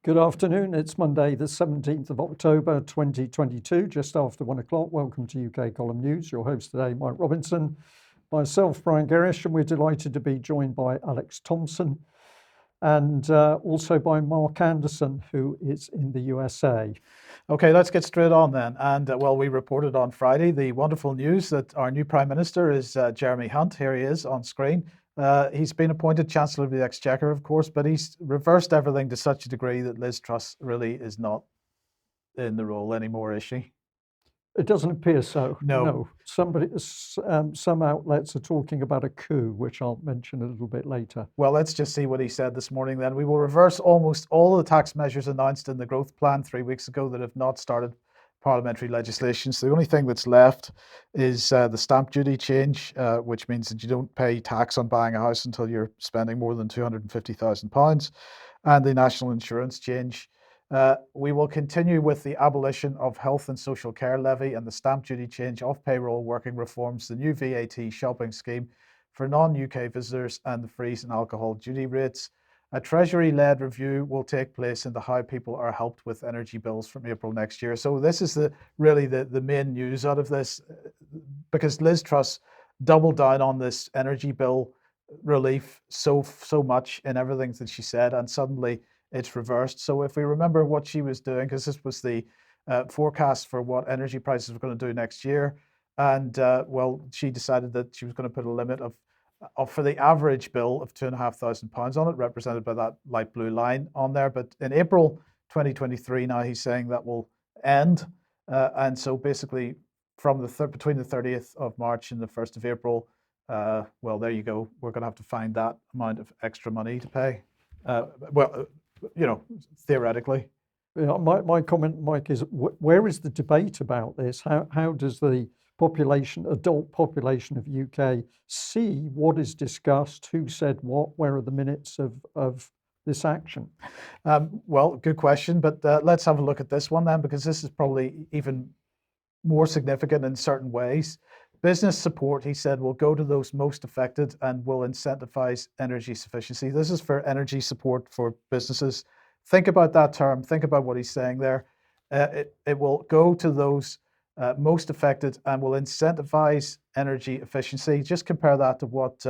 Good afternoon. It's Monday, the 17th of October, 2022, just after 1 o'clock. Welcome to UK Column News. Your host today, Mike Robinson, myself, Brian Gerrish, and we're delighted to be joined by Alex Thomson and also by Mark Anderson, who is in the USA. Okay, let's get straight on then. And we reported on Friday the wonderful news that our new Prime Minister is Jeremy Hunt. Here he is on screen. He's been appointed Chancellor of the Exchequer, of course, but he's reversed everything to such a degree that Liz Truss really is not in the role anymore, is she? It doesn't appear so. No. Some outlets are talking about a coup, which I'll mention a little bit later. Well, let's just see what he said this morning then. We will reverse almost all of the tax measures announced in the growth plan 3 weeks ago that have not started parliamentary legislation. So the only thing that's left is the stamp duty change, which means that you don't pay tax on buying a house until you're spending more than £250,000, and the national insurance change. We will continue with the abolition of health and social care levy and the stamp duty change, off payroll working reforms, the new VAT shopping scheme for non-UK visitors, and the freeze in alcohol duty rates. A Treasury-led review will take place into how people are helped with energy bills from April next year. So this is really the main news out of this, because Liz Truss doubled down on this energy bill relief so much in everything that she said, and suddenly it's reversed. So if we remember what she was doing, because this was the forecast for what energy prices were going to do next year, and she decided that she was going to put a limit of for the average bill of £2,500 on it, represented by that light blue line on there. But in April 2023, now he's saying that will end, and so basically from between the 30th of March and the 1st of April, there you go. We're going to have to find that amount of extra money to pay. Theoretically. Yeah, my comment, Mike, is where is the debate about this? How does the adult population of UK see what is discussed? Who said what? Where are the minutes of this action? Good question, but let's have a look at this one then, because this is probably even more significant in certain ways. Business support, he said, will go to those most affected and will incentivize energy sufficiency. This is for energy support for businesses. Think about that term. Think about what he's saying there. It will go to those most affected and will incentivize energy efficiency. Just compare that to what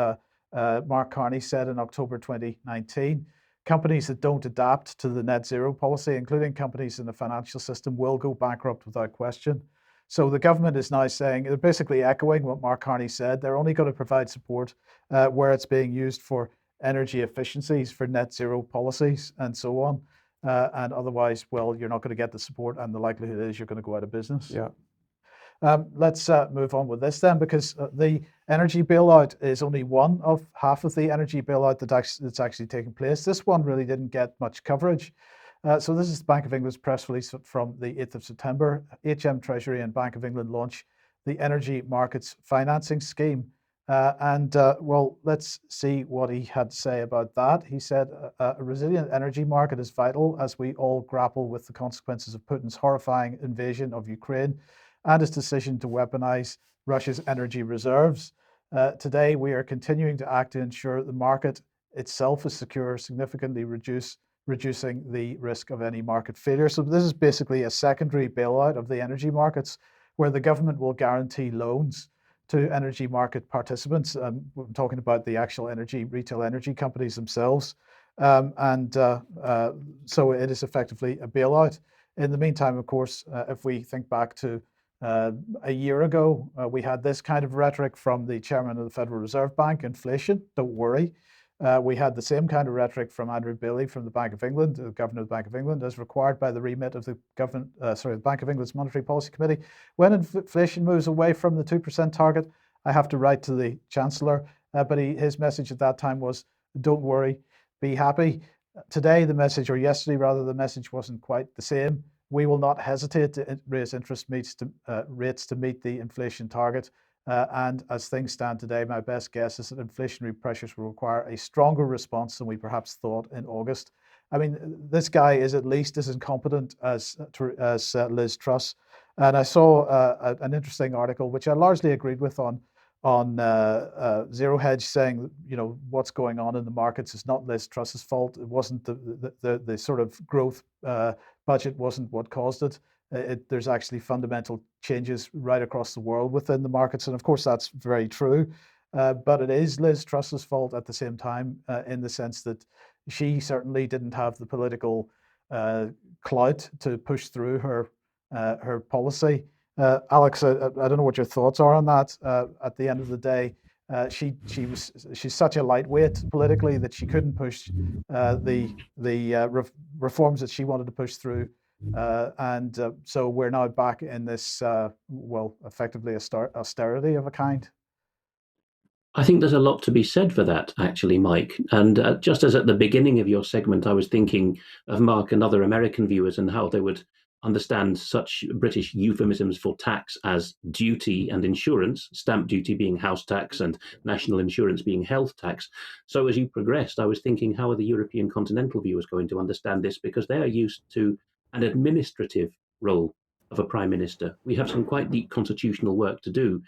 Mark Carney said in October 2019. Companies that don't adapt to the net zero policy, including companies in the financial system, will go bankrupt without question. So the government is now saying, they're basically echoing what Mark Carney said. They're only going to provide support where it's being used for energy efficiencies, for net zero policies, and so on. And otherwise, you're not going to get the support, and the likelihood is you're going to go out of business. Yeah. Let's move on with this then, because the energy bailout is only one of half of the energy bailout that's actually taking place. This one really didn't get much coverage. So this is the Bank of England's press release from the 8th of September. HM Treasury and Bank of England launch the Energy Markets Financing Scheme. Let's see what he had to say about that. He said, a resilient energy market is vital as we all grapple with the consequences of Putin's horrifying invasion of Ukraine and his decision to weaponize Russia's energy reserves. Today, we are continuing to act to ensure the market itself is secure, significantly reducing the risk of any market failure. So this is basically a secondary bailout of the energy markets, where the government will guarantee loans to energy market participants. I'm talking about the actual retail energy companies themselves. So it is effectively a bailout. In the meantime, of course, if we think back to a year ago, we had this kind of rhetoric from the chairman of the Federal Reserve Bank: inflation, don't worry. We had the same kind of rhetoric from Andrew Bailey from the Bank of England, the governor of the Bank of England, as required by the remit of the Bank of England's Monetary Policy Committee. When inflation moves away from the 2% target, I have to write to the Chancellor. But his message at that time was, don't worry, be happy. Today, yesterday rather, the message wasn't quite the same. We will not hesitate to raise interest rates to meet the inflation target. And as things stand today, my best guess is that inflationary pressures will require a stronger response than we perhaps thought in August. I mean, this guy is at least as incompetent as Liz Truss. And I saw an interesting article, which I largely agreed with, on on zero hedge, saying, what's going on in the markets is not Liz Truss's fault. It wasn't the sort of growth budget wasn't what caused it. There's actually fundamental changes right across the world within the markets, and of course that's very true. But it is Liz Truss's fault at the same time, in the sense that she certainly didn't have the political clout to push through her policy. Alex, I don't know what your thoughts are on that. At the end of the day, she's such a lightweight politically that she couldn't push the reforms that she wanted to push through, and so we're now back in this effectively austerity of a kind. I think there's a lot to be said for that, actually, Mike. And just as at the beginning of your segment, I was thinking of Mark and other American viewers and how they would understand such British euphemisms for tax as duty and insurance, stamp duty being house tax and national insurance being health tax. So as you progressed, I was thinking, how are the European continental viewers going to understand this? Because they are used to an administrative role of a prime minister. We have some quite deep constitutional work to do,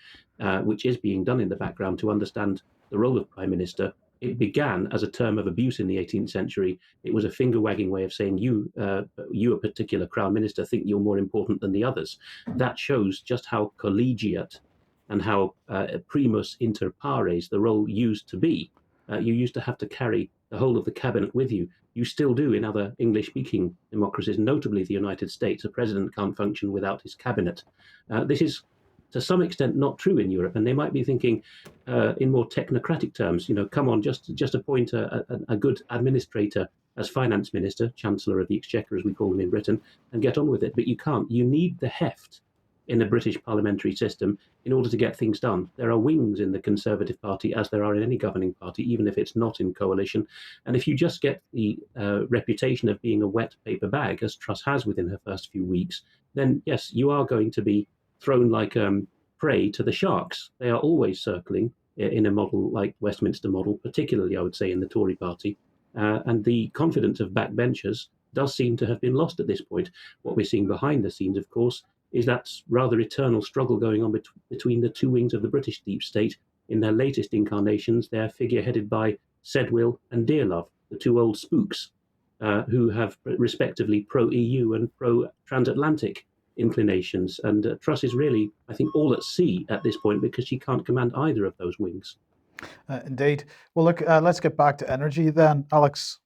which is being done in the background to understand the role of prime minister. It began as a term of abuse in the 18th century. It was a finger-wagging way of saying, you, a particular crown minister, think you're more important than the others. That shows just how collegiate and how primus inter pares the role used to be. You used to have to carry the whole of the cabinet with you. You still do in other English-speaking democracies, notably the United States. A president can't function without his cabinet. This is to some extent not true in Europe, and they might be thinking in more technocratic terms, come on, just appoint a good administrator as finance minister, Chancellor of the Exchequer, as we call them in Britain, and get on with it. But you can't. You need the heft in the British parliamentary system in order to get things done. There are wings in the Conservative Party, as there are in any governing party, even if it's not in coalition. And if you just get the reputation of being a wet paper bag, as Truss has within her first few weeks, then yes, you are going to be thrown like prey to the sharks. They are always circling in a model like Westminster model, particularly, I would say, in the Tory party. And the confidence of backbenchers does seem to have been lost at this point. What we're seeing behind the scenes, of course, is that rather eternal struggle going on between the two wings of the British deep state. In their latest incarnations, they're figureheaded by Sedwill and Dearlove, the two old spooks, who have respectively pro-EU and pro-transatlantic inclinations. And Truss is really, I think, all at sea at this point because she can't command either of those wings. Indeed. Well, look, let's get back to energy then, Alex.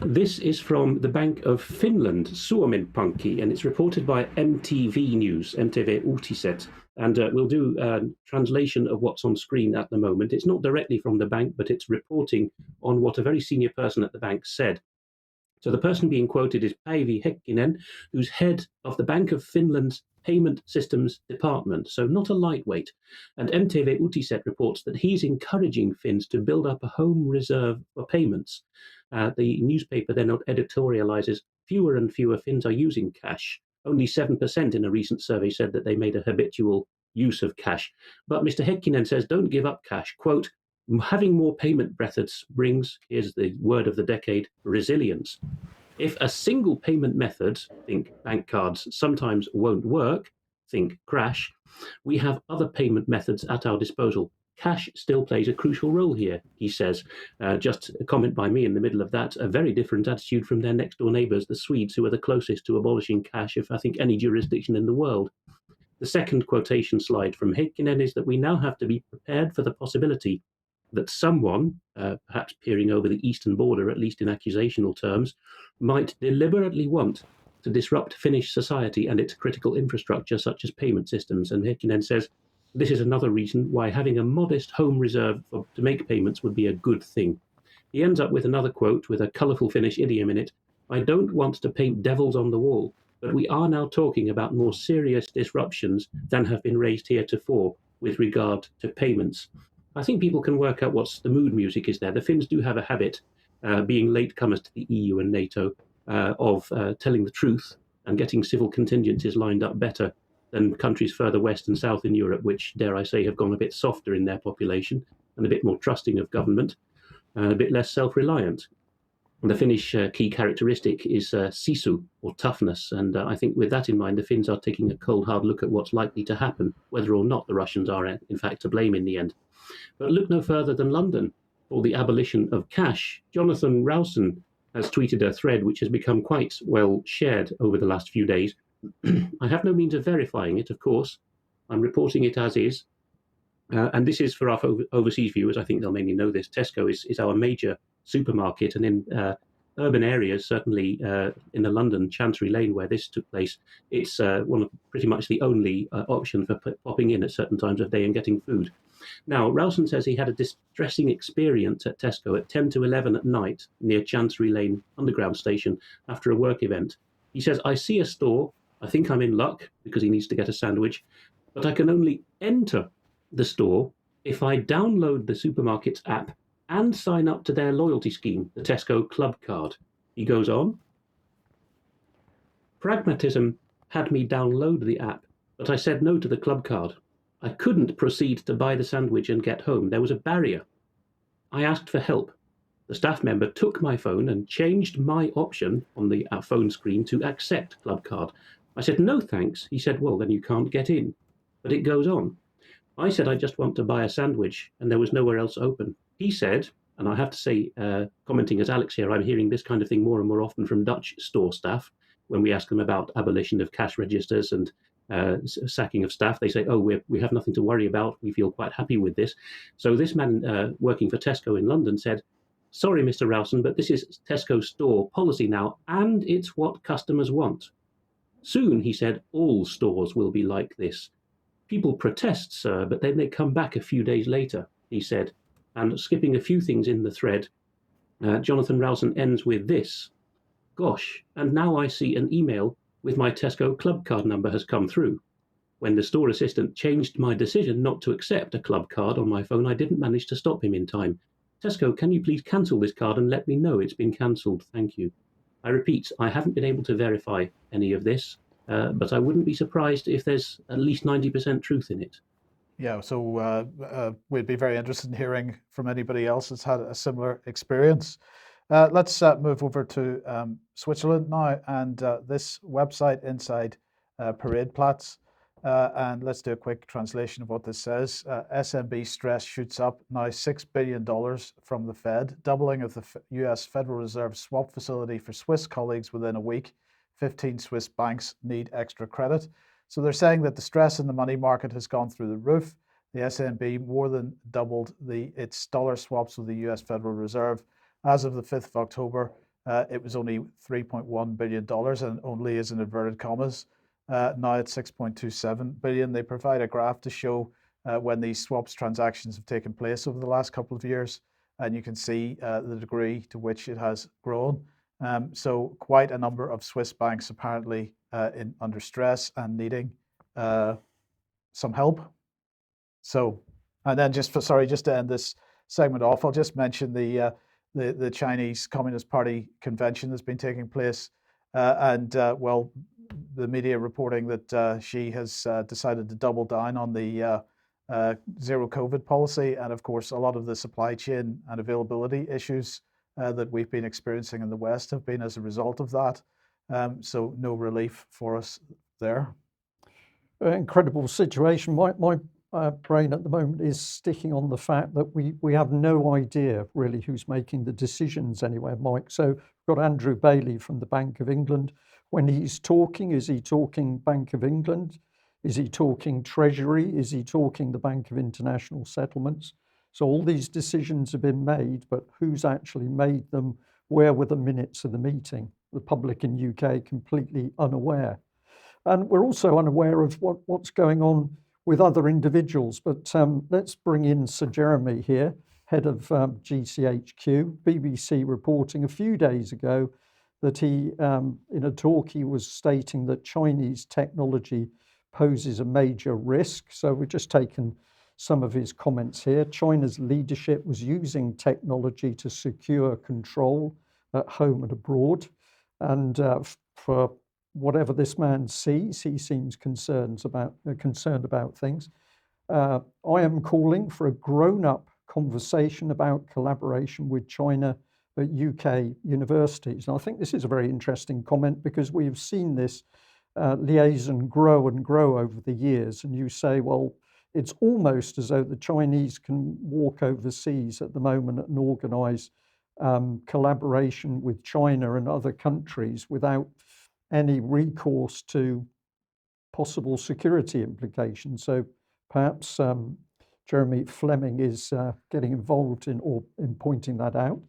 This is from the Bank of Finland, Suomen-Pankki, and it's reported by MTV News, MTV Uutiset. And we'll do a translation of what's on screen at the moment. It's not directly from the bank, but it's reporting on what a very senior person at the bank said. So the person being quoted is Päivi Heikkinen, who's head of the Bank of Finland's Payment Systems Department, so not a lightweight. And MTV Uutiset reports that he's encouraging Finns to build up a home reserve for payments. The newspaper then editorializes, fewer and fewer Finns are using cash. Only 7% in a recent survey said that they made a habitual use of cash. But Mr. Heikkinen says, don't give up cash. Quote, having more payment methods brings, here's the word of the decade, resilience. If a single payment method, think bank cards, sometimes won't work, think crash, we have other payment methods at our disposal. Cash still plays a crucial role here, he says. Just a comment by me in the middle of that, a very different attitude from their next door neighbours, the Swedes, who are the closest to abolishing cash of, I think, any jurisdiction in the world. The second quotation slide from Heikkinen is that we now have to be prepared for the possibility that someone, perhaps peering over the eastern border, at least in accusational terms, might deliberately want to disrupt Finnish society and its critical infrastructure, such as payment systems. And Heikkinen says, this is another reason why having a modest home reserve to make payments would be a good thing. He ends up with another quote with a colourful Finnish idiom in it. I don't want to paint devils on the wall, but we are now talking about more serious disruptions than have been raised heretofore with regard to payments. I think people can work out what the mood music is there. The Finns do have a habit, being latecomers to the EU and NATO, of telling the truth and getting civil contingencies lined up better than countries further west and south in Europe, which, dare I say, have gone a bit softer in their population and a bit more trusting of government, a bit less self-reliant. And the Finnish key characteristic is sisu, or toughness. And I think with that in mind, the Finns are taking a cold, hard look at what's likely to happen, whether or not the Russians are in fact to blame in the end. But look no further than London for the abolition of cash. Jonathan Rowson has tweeted a thread which has become quite well shared over the last few days. I have no means of verifying it, of course. I'm reporting it as is. And this is for our overseas viewers. I think they'll mainly know this. Tesco is our major supermarket, and in urban areas, certainly in the London Chancery Lane where this took place, it's one of pretty much the only option for popping in at certain times of day and getting food. Now, Rowson says he had a distressing experience at Tesco at 10 to 11 at night near Chancery Lane Underground Station after a work event. He says, I see a store, I think I'm in luck because he needs to get a sandwich, but I can only enter the store if I download the supermarket's app and sign up to their loyalty scheme, the Tesco Club Card. He goes on, pragmatism had me download the app, but I said no to the club card. I couldn't proceed to buy the sandwich and get home. There was a barrier. I asked for help. The staff member took my phone and changed my option on the phone screen to accept club card. I said, no thanks. He said, well, then you can't get in. But it goes on. I said, I just want to buy a sandwich, and there was nowhere else open. He said, and I have to say, commenting as Alex here, I'm hearing this kind of thing more and more often from Dutch store staff. When we ask them about abolition of cash registers and sacking of staff, they say, oh, we have nothing to worry about. We feel quite happy with this. So this man working for Tesco in London said, sorry, Mr. Rowson, but this is Tesco store policy now, and it's what customers want. Soon, he said, all stores will be like this. People protest, sir, but then they come back a few days later, he said. And skipping a few things in the thread, Jonathan Rowson ends with this. Gosh, and now I see an email with my Tesco club card number has come through. When the store assistant changed my decision not to accept a club card on my phone, I didn't manage to stop him in time. Tesco, can you please cancel this card and let me know it's been cancelled? Thank you. I repeat, I haven't been able to verify any of this. But I wouldn't be surprised if there's at least 90% truth in it. Yeah, so we'd be very interested in hearing from anybody else that's had a similar experience. Let's move over to Switzerland now, and this website inside Paradeplatz. And let's do a quick translation of what this says. SNB stress shoots up, now $6 billion from the Fed, doubling of the US Federal Reserve swap facility for Swiss colleagues within a week. 15 Swiss banks need extra credit. So they're saying that the stress in the money market has gone through the roof. The SNB more than doubled its dollar swaps with the US Federal Reserve. As of the 5th of October, it was only $3.1 billion, and only as in inverted commas. Now it's 6.27 billion. They provide a graph to show when these swaps transactions have taken place over the last couple of years, and you can see the degree to which it has grown. So quite a number of Swiss banks apparently under stress and needing some help. So, and then just to end this segment off, I'll just mention the Chinese Communist Party convention that's been taking place, and well, the media reporting that Xi has decided to double down on the zero COVID policy, and of course, a lot of the supply chain and availability issues that we've been experiencing in the West have been as a result of that. So no relief for us there. Incredible situation. My brain at the moment is sticking on the fact that we have no idea really who's making the decisions anywhere, Mike. So we've got Andrew Bailey from the Bank of England. When he's talking, is he talking Bank of England? Is he talking Treasury? Is he talking the Bank of International Settlements? So all these decisions have been made, but who's actually made them? Where were the minutes of the meeting? The public in UK completely unaware. And we're also unaware of what's going on with other individuals. But let's bring in Sir Jeremy here, head of GCHQ, BBC reporting a few days ago that he, in a talk, he was stating that Chinese technology poses a major risk. So we've just taken some of his comments here. China's leadership was using technology to secure control at home and abroad. And for whatever this man sees, he seems concerned about things. I am calling for a grown-up conversation about collaboration with China at UK universities. And I think this is a very interesting comment because we've seen this liaison grow and grow over the years. And you say, well, it's almost as though the Chinese can walk overseas at the moment and organise collaboration with China and other countries without any recourse to possible security implications. So perhaps Jeremy Fleming is getting involved in pointing that out.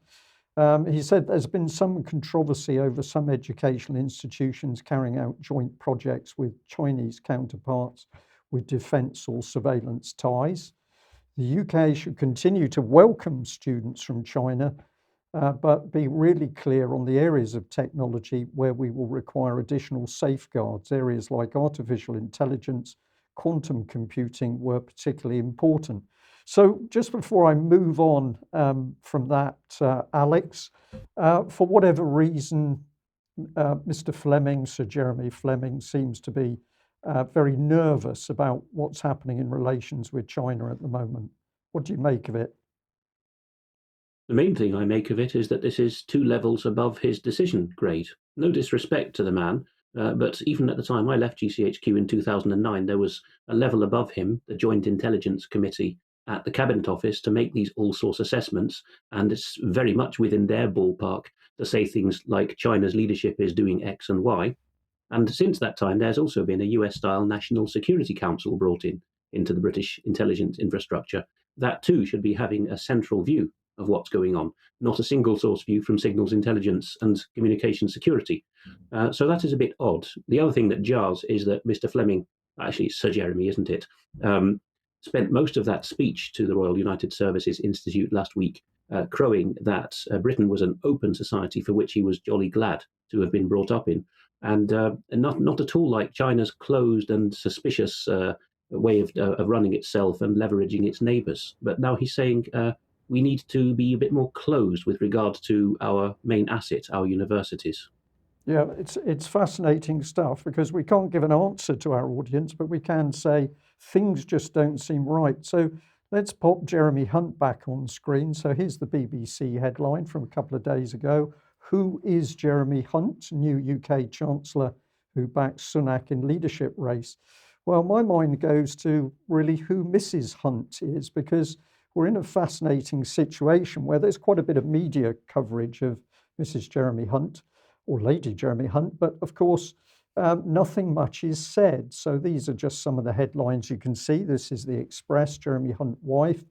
He said there's been some controversy over some educational institutions carrying out joint projects with Chinese counterparts with defence or surveillance ties. The UK should continue to welcome students from China, but be really clear on the areas of technology where we will require additional safeguards. Areas like artificial intelligence, quantum computing were particularly important. So just before I move on from that, Alex, for whatever reason, Mr. Fleming, Sir Jeremy Fleming, seems to be very nervous about what's happening in relations with China at the moment. What do you make of it? The main thing I make of it is that this is 2 levels above his decision grade. No disrespect to the man, but even at the time I left GCHQ in 2009, there was a level above him, the Joint Intelligence Committee at the Cabinet Office, to make these all-source assessments, and it's very much within their ballpark to say things like China's leadership is doing X and Y. And since that time, there's also been a US-style National Security Council brought into the British intelligence infrastructure. That too should be having a central view of what's going on, not a single source view from signals intelligence and communication security. So that is a bit odd. The other thing that jars is that Mr. Fleming, actually it's Sir Jeremy, isn't it, spent most of that speech to the Royal United Services Institute last week crowing that Britain was an open society for which he was jolly glad to have been brought up in, and not at all like China's closed and suspicious way of running itself and leveraging its neighbours. But now he's saying we need to be a bit more closed with regard to our main asset, our universities. Yeah, it's fascinating stuff because we can't give an answer to our audience, but we can say things just don't seem right. So let's pop Jeremy Hunt back on screen. So here's the BBC headline from a couple of days ago. Who is Jeremy Hunt, new UK Chancellor who backs Sunak in leadership race? Well, my mind goes to really who Mrs. Hunt is, because we're in a fascinating situation where there's quite a bit of media coverage of Mrs. Jeremy Hunt or Lady Jeremy Hunt, but of course, nothing much is said. So these are just some of the headlines you can see. This is the Express. Jeremy Hunt wife.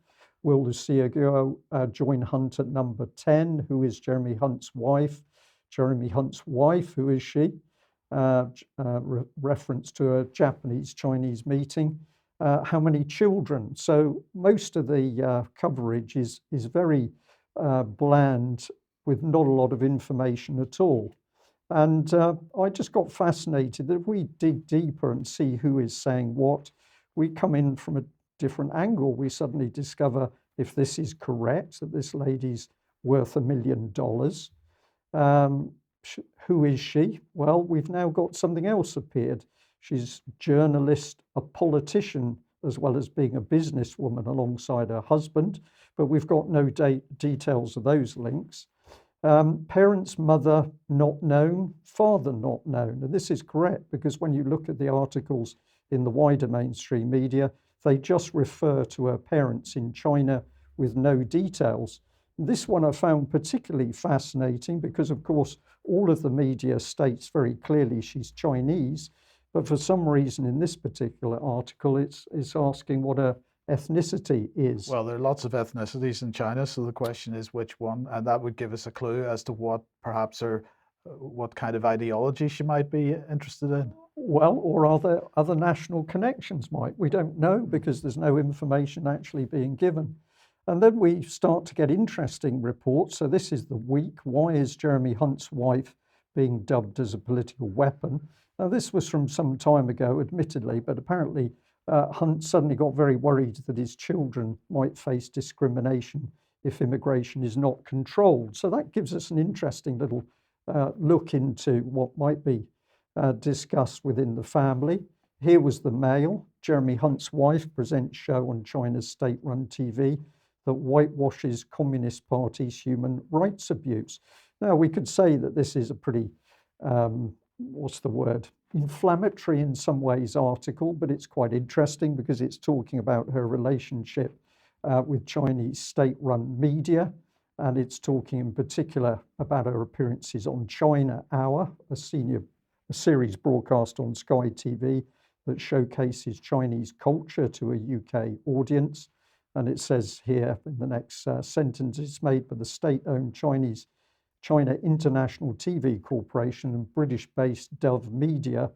Will Lucia Guo join Hunt at number 10? Who is Jeremy Hunt's wife? Jeremy Hunt's wife, who is she? Reference to a Japanese-Chinese meeting. How many children? So most of the coverage is very bland with not a lot of information at all. And I just got fascinated that if we dig deeper and see who is saying what, we come in from a different angle. We suddenly discover if this is correct, that this lady's worth $1 million. Who is she? Well, we've now got something else appeared. She's a journalist, a politician, as well as being a businesswoman alongside her husband, but we've got no details of those links. Parents, mother not known, father not known. And this is correct because when you look at the articles in the wider mainstream media, they just refer to her parents in China with no details. This one I found particularly fascinating because, of course, all of the media states very clearly she's Chinese, but for some reason in this particular article, it's asking what her ethnicity is. Well, there are lots of ethnicities in China, so the question is which one, and that would give us a clue as to what perhaps what kind of ideology she might be interested in. Well, or are there other national connections, Mike? We don't know because there's no information actually being given. And then we start to get interesting reports. So this is the week. Why is Jeremy Hunt's wife being dubbed as a political weapon? Now, this was from some time ago, admittedly, but apparently Hunt suddenly got very worried that his children might face discrimination if immigration is not controlled. So that gives us an interesting little look into what might be discussed within the family. Here was the Mail. Jeremy Hunt's wife presents show on China's state-run TV. that whitewashes Communist Party's human rights abuse. Now, we could say that this is a pretty, what's the word, inflammatory in some ways article, but it's quite interesting because it's talking about her relationship with Chinese state-run media, and it's talking in particular about her appearances on China Hour, a series broadcast on Sky TV that showcases Chinese culture to a UK audience. And it says here in the next sentence, it's made by the state-owned China International TV Corporation and British-based Dove Media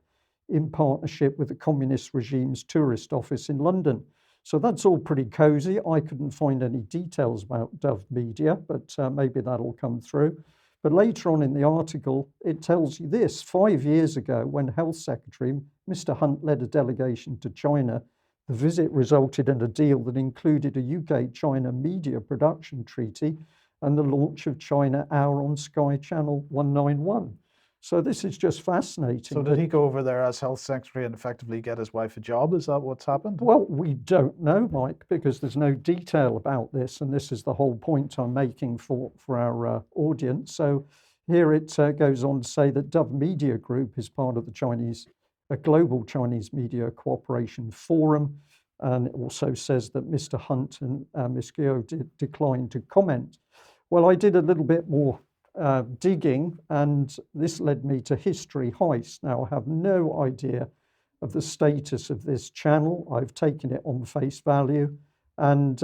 in partnership with the communist regime's tourist office in London. So that's all pretty cozy. I couldn't find any details about Dove Media, but maybe that'll come through. But later on in the article, it tells you this: 5 years ago, when Health Secretary Mr. Hunt led a delegation to China, the visit resulted in a deal that included a UK-China media production treaty and the launch of China Hour on Sky Channel 191. So this is just fascinating. So did he go over there as health secretary and effectively get his wife a job? Is that what's happened? Well, we don't know, Mike, because there's no detail about this, and this is the whole point I'm making for our audience. So here it goes on to say that Dove Media Group is part of a global Chinese media cooperation forum, and it also says that Mr. Hunt and Ms. Guo declined to comment. Well, I did a little bit more digging, and this led me to History Heist. Now, I have no idea of the status of this channel. I've taken it on face value, and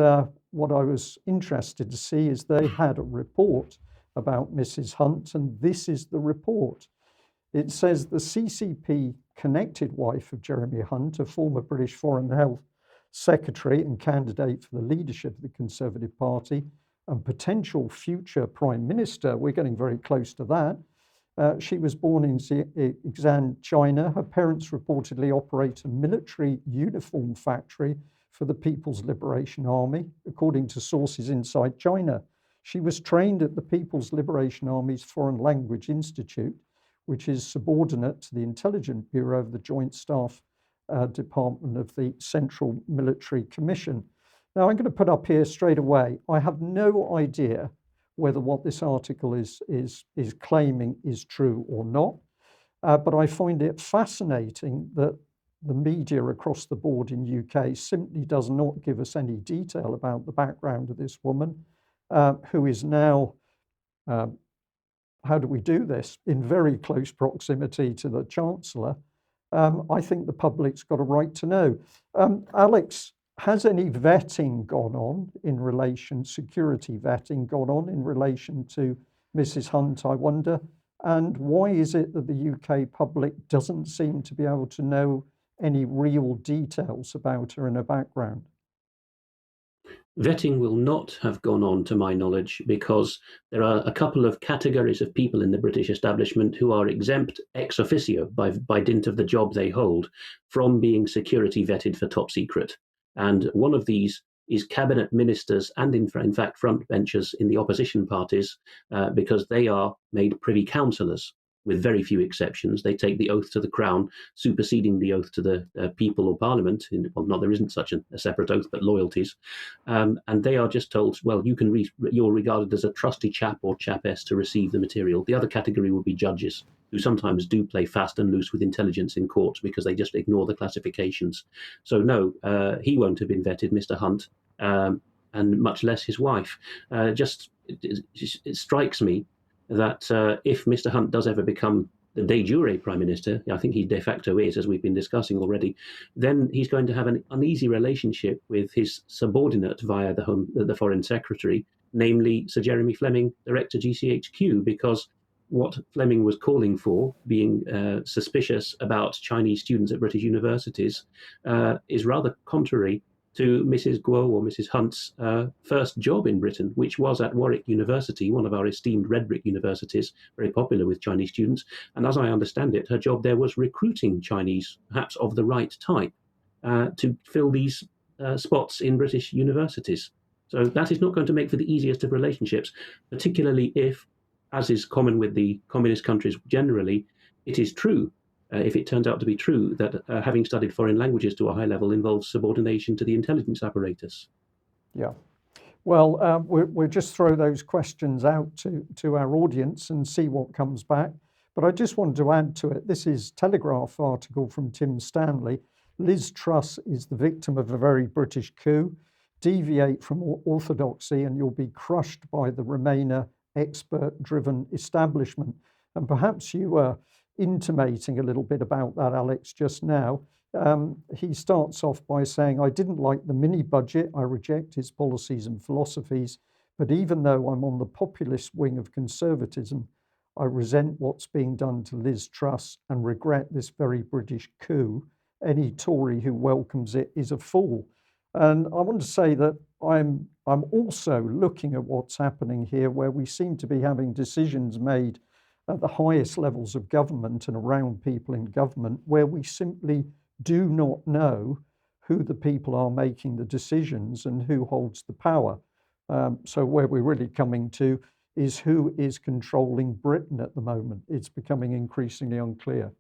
what I was interested to see is they had a report about Mrs. Hunt, and this is the report. It says the CCP connected wife of Jeremy Hunt, a former British Foreign Health Secretary and candidate for the leadership of the Conservative Party and potential future Prime Minister. We're getting very close to that. She was born in Xinjiang, China. Her parents reportedly operate a military uniform factory for the People's Liberation Army, according to sources inside China. She was trained at the People's Liberation Army's Foreign Language Institute, which is subordinate to the Intelligence Bureau of the Joint Staff Department of the Central Military Commission. Now, I'm going to put up here straight away, I have no idea whether what this article is claiming is true or not, but I find it fascinating that the media across the board in UK simply does not give us any detail about the background of this woman, who is now, how do we do this, in very close proximity to the Chancellor. I think the public's got a right to know. Alex, has any vetting gone on in relation, security vetting gone on in relation to Mrs. Hunt, I wonder? And why is it that the UK public doesn't seem to be able to know any real details about her and her background? Vetting will not have gone on, to my knowledge, because there are a couple of categories of people in the British establishment who are exempt ex officio by dint of the job they hold from being security vetted for top secret. And one of these is cabinet ministers and in fact front benchers in the opposition parties, because they are made privy councillors. With very few exceptions, they take the oath to the crown, superseding the oath to the people or parliament. Well, no, there isn't such a separate oath, but loyalties. And they are just told, well, you're regarded as a trusty chap or chapess to receive the material. The other category would be judges, who sometimes do play fast and loose with intelligence in court because they just ignore the classifications. So no, he won't have been vetted, Mr. Hunt, and much less his wife. It strikes me that if Mr. Hunt does ever become the de jure Prime Minister, I think he de facto is, as we've been discussing already, then he's going to have an uneasy relationship with his subordinate via the Foreign Secretary, namely Sir Jeremy Fleming, Director GCHQ, because what Fleming was calling for, being suspicious about Chinese students at British universities, is rather contrary to Mrs. Guo or Mrs. Hunt's first job in Britain, which was at Warwick University, one of our esteemed red brick universities, very popular with Chinese students. And as I understand it, her job there was recruiting Chinese, perhaps of the right type, to fill these spots in British universities. So that is not going to make for the easiest of relationships, particularly if, as is common with the communist countries generally, it is true, if it turns out to be true, that having studied foreign languages to a high level involves subordination to the intelligence apparatus. Yeah. Well, we'll just throw those questions out to our audience and see what comes back. But I just wanted to add to it. This is Telegraph article from Tim Stanley. Liz Truss is the victim of a very British coup. Deviate from orthodoxy and you'll be crushed by the Remainer expert-driven establishment. And perhaps you were intimating a little bit about that, Alex, just now. He starts off by saying, I didn't like the mini budget. I reject his policies and philosophies. But even though I'm on the populist wing of conservatism, I resent what's being done to Liz Truss and regret this very British coup. Any Tory who welcomes it is a fool. And I want to say that I'm also looking at what's happening here, where we seem to be having decisions made at the highest levels of government and around people in government, where we simply do not know who the people are making the decisions and who holds the power. So where we're really coming to is who is controlling Britain at the moment. It's becoming increasingly unclear.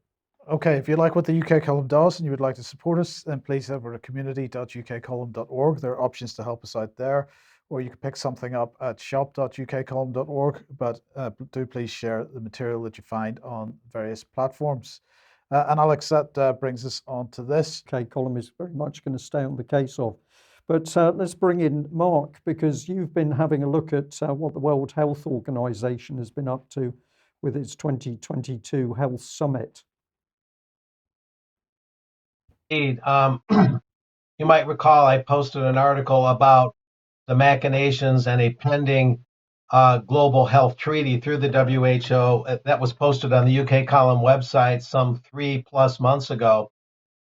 Okay, if you like what the UK column does and you would like to support us, then please head over to community.ukcolumn.org. There are options to help us out there, or you can pick something up at shop.ukcolumn.org, but do please share the material that you find on various platforms. And Alex, that brings us on to this. UK column is very much going to stay on the case of. But let's bring in Mark, because you've been having a look at what the World Health Organization has been up to with its 2022 Health Summit. Indeed. You might recall I posted an article about the machinations and a pending global health treaty through the WHO that was posted on the UK column website some 3+ months ago.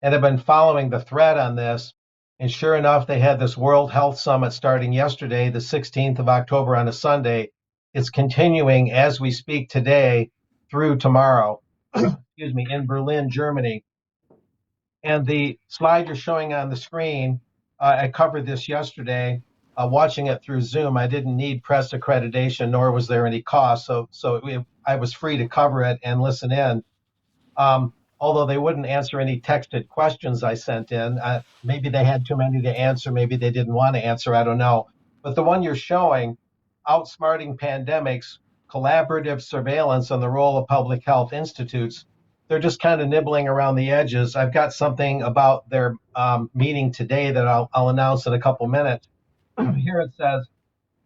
And I've been following the thread on this. And sure enough, they had this World Health Summit starting yesterday, the 16th of October on a Sunday. It's continuing as we speak today through tomorrow, excuse me, in Berlin, Germany. And the slide you're showing on the screen, I covered this yesterday, watching it through Zoom. I didn't need press accreditation, nor was there any cost. So I was free to cover it and listen in. Although they wouldn't answer any texted questions I sent in. Maybe they had too many to answer. Maybe they didn't want to answer. I don't know. But the one you're showing, Outsmarting Pandemics, Collaborative Surveillance and the Role of Public Health Institutes, they're just kind of nibbling around the edges. I've got something about their meeting today that I'll announce in a couple minutes. Here it says,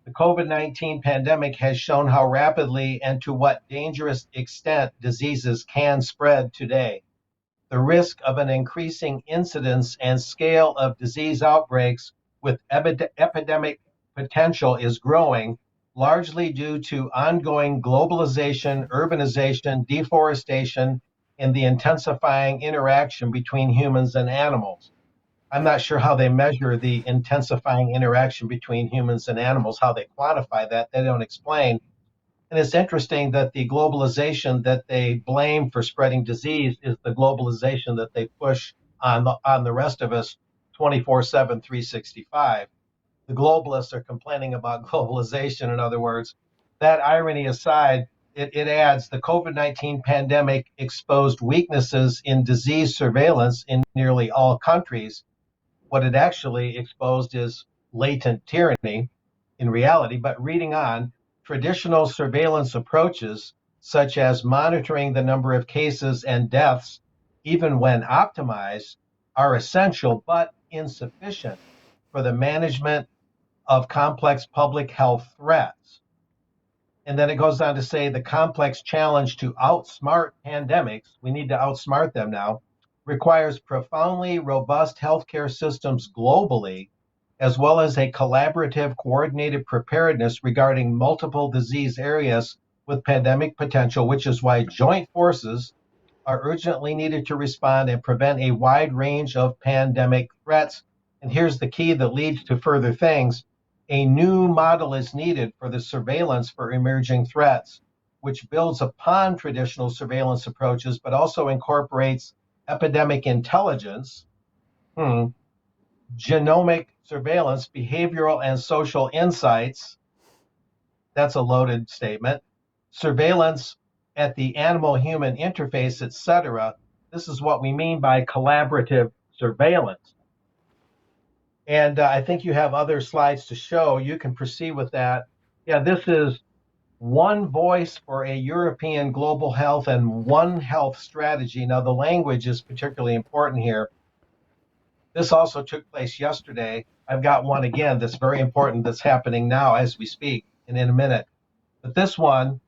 the COVID-19 pandemic has shown how rapidly and to what dangerous extent diseases can spread today. The risk of an increasing incidence and scale of disease outbreaks with epidemic potential is growing, largely due to ongoing globalization, urbanization, deforestation, and the intensifying interaction between humans and animals. I'm not sure how they measure the intensifying interaction between humans and animals, how they quantify that. They don't explain. And it's interesting that the globalization that they blame for spreading disease is the globalization that they push on the rest of us 24/7, 365. The globalists are complaining about globalization, in other words. That irony aside, it adds the COVID-19 pandemic exposed weaknesses in disease surveillance in nearly all countries. What it actually exposed is latent tyranny in reality. But reading on, traditional surveillance approaches, such as monitoring the number of cases and deaths, even when optimized, are essential but insufficient for the management of complex public health threats. And then it goes on to say the complex challenge to outsmart pandemics, we need to outsmart them now, requires profoundly robust healthcare systems globally, as well as a collaborative, coordinated preparedness regarding multiple disease areas with pandemic potential, which is why joint forces are urgently needed to respond and prevent a wide range of pandemic threats. And here's the key that leads to further things. A new model is needed for the surveillance for emerging threats, which builds upon traditional surveillance approaches, but also incorporates epidemic intelligence, genomic surveillance, behavioral and social insights. That's a loaded statement. Surveillance at the animal-human interface, etc. This is what we mean by collaborative surveillance. And I think you have other slides to show. You can proceed with that. Yeah, this is one voice for a European global health and one health strategy. Now, the language is particularly important here. This also took place yesterday. I've got one again that's very important that's happening now as we speak and in a minute. But this one,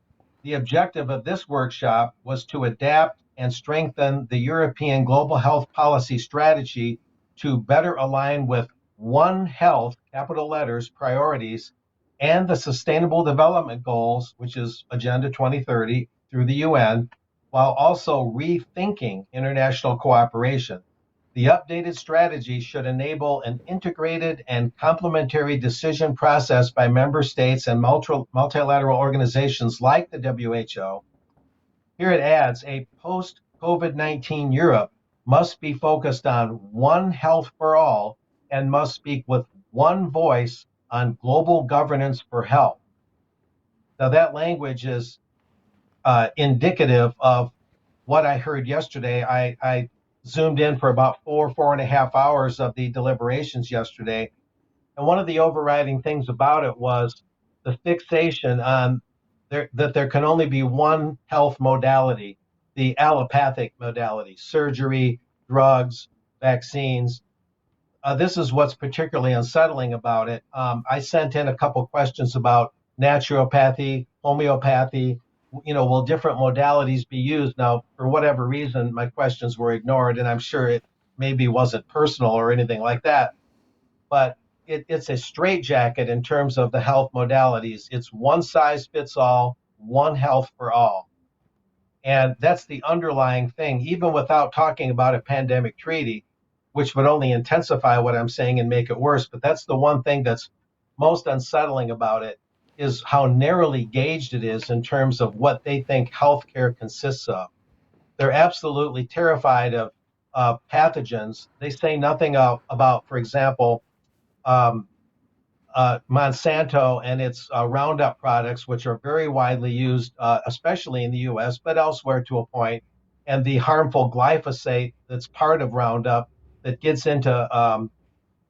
the objective of this workshop was to adapt and strengthen the European global health policy strategy to better align with One Health, capital letters, priorities, and the Sustainable Development Goals, which is Agenda 2030 through the UN, while also rethinking international cooperation. The updated strategy should enable an integrated and complementary decision process by member states and multilateral organizations like the WHO. Here it adds a post COVID-19 Europe must be focused on one health for all and must speak with one voice on global governance for health. Now, that language is indicative of what I heard yesterday. I zoomed in for about 4.5 hours of the deliberations yesterday. And one of the overriding things about it was the fixation on that there can only be one health modality, the allopathic modality, surgery, drugs, vaccines. This is what's particularly unsettling about it. I sent in a couple questions about naturopathy, homeopathy. Will different modalities be used? Now, for whatever reason, my questions were ignored, and I'm sure it maybe wasn't personal or anything like that. But it's a straitjacket in terms of the health modalities. It's one size fits all, one health for all. And that's the underlying thing, even without talking about a pandemic treaty, which would only intensify what I'm saying and make it worse. But that's the one thing that's most unsettling about it is how narrowly gauged it is in terms of what they think healthcare consists of. They're absolutely terrified of pathogens. They say nothing about, for example, um, Monsanto and its Roundup products, which are very widely used, especially in the US, but elsewhere to a point, and the harmful glyphosate that's part of Roundup that gets into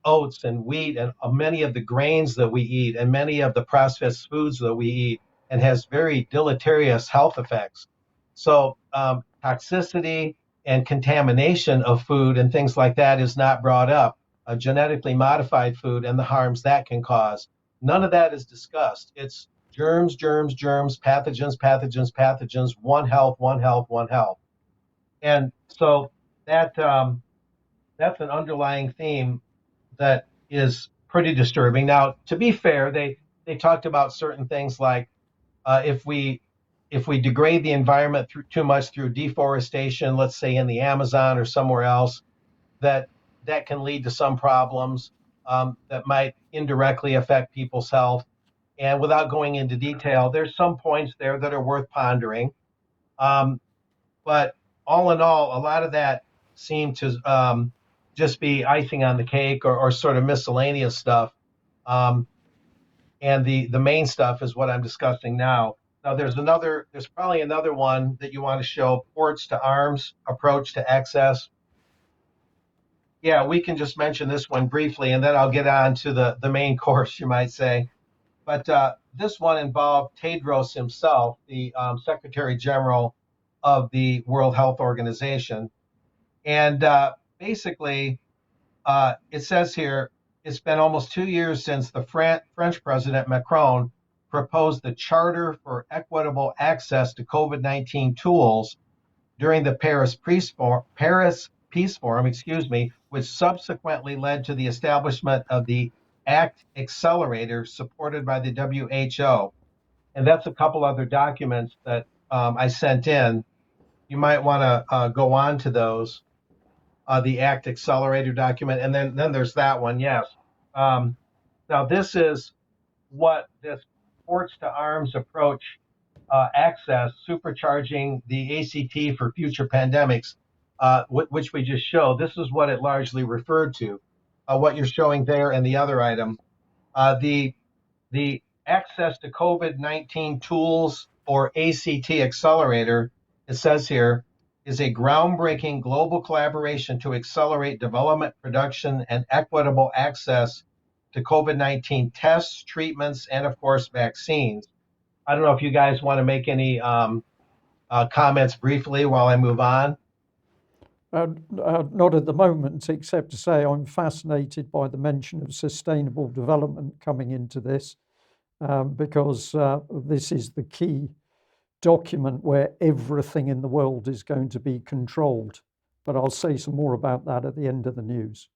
oats and wheat and many of the grains that we eat and many of the processed foods that we eat and has very deleterious health effects. So, toxicity and contamination of food and things like that is not brought up. Genetically modified food and the harms that can cause. None of that is discussed. It's germs, germs, germs, pathogens, pathogens, pathogens, one health, one health, one health. And so that's an underlying theme that is pretty disturbing. Now, to be fair, they talked about certain things like if we degrade the environment too much through deforestation, let's say in the Amazon or somewhere else, that can lead to some problems that might indirectly affect people's health. And without going into detail, there's some points there that are worth pondering. But all in all, a lot of that seemed to just be icing on the cake or sort of miscellaneous stuff. Um, and the main stuff is what I'm discussing now. Now, there's probably another one that you want to show, ports to arms, approach to access. Yeah, we can just mention this one briefly, and then I'll get on to the main course, you might say. But this one involved Tedros himself, the Secretary General of the World Health Organization. And basically, it says here, it's been almost 2 years since the French President Macron proposed the Charter for Equitable Access to COVID-19 Tools during the Paris Peace Forum, which subsequently led to the establishment of the ACT Accelerator supported by the WHO. And that's a couple other documents that I sent in. You might want to go on to those, the ACT Accelerator document, and then there's that one, yes. Now, this is what this ports to arms approach access, supercharging the ACT for future pandemics, which we just showed. This is what it largely referred to, what you're showing there and the other item. The access to COVID-19 tools or ACT accelerator, it says here, is a groundbreaking global collaboration to accelerate development, production, and equitable access to COVID-19 tests, treatments, and of course, vaccines. I don't know if you guys want to make any comments briefly while I move on. Not at the moment, except to say I'm fascinated by the mention of sustainable development coming into this, because this is the key document where everything in the world is going to be controlled. But I'll say some more about that at the end of the news.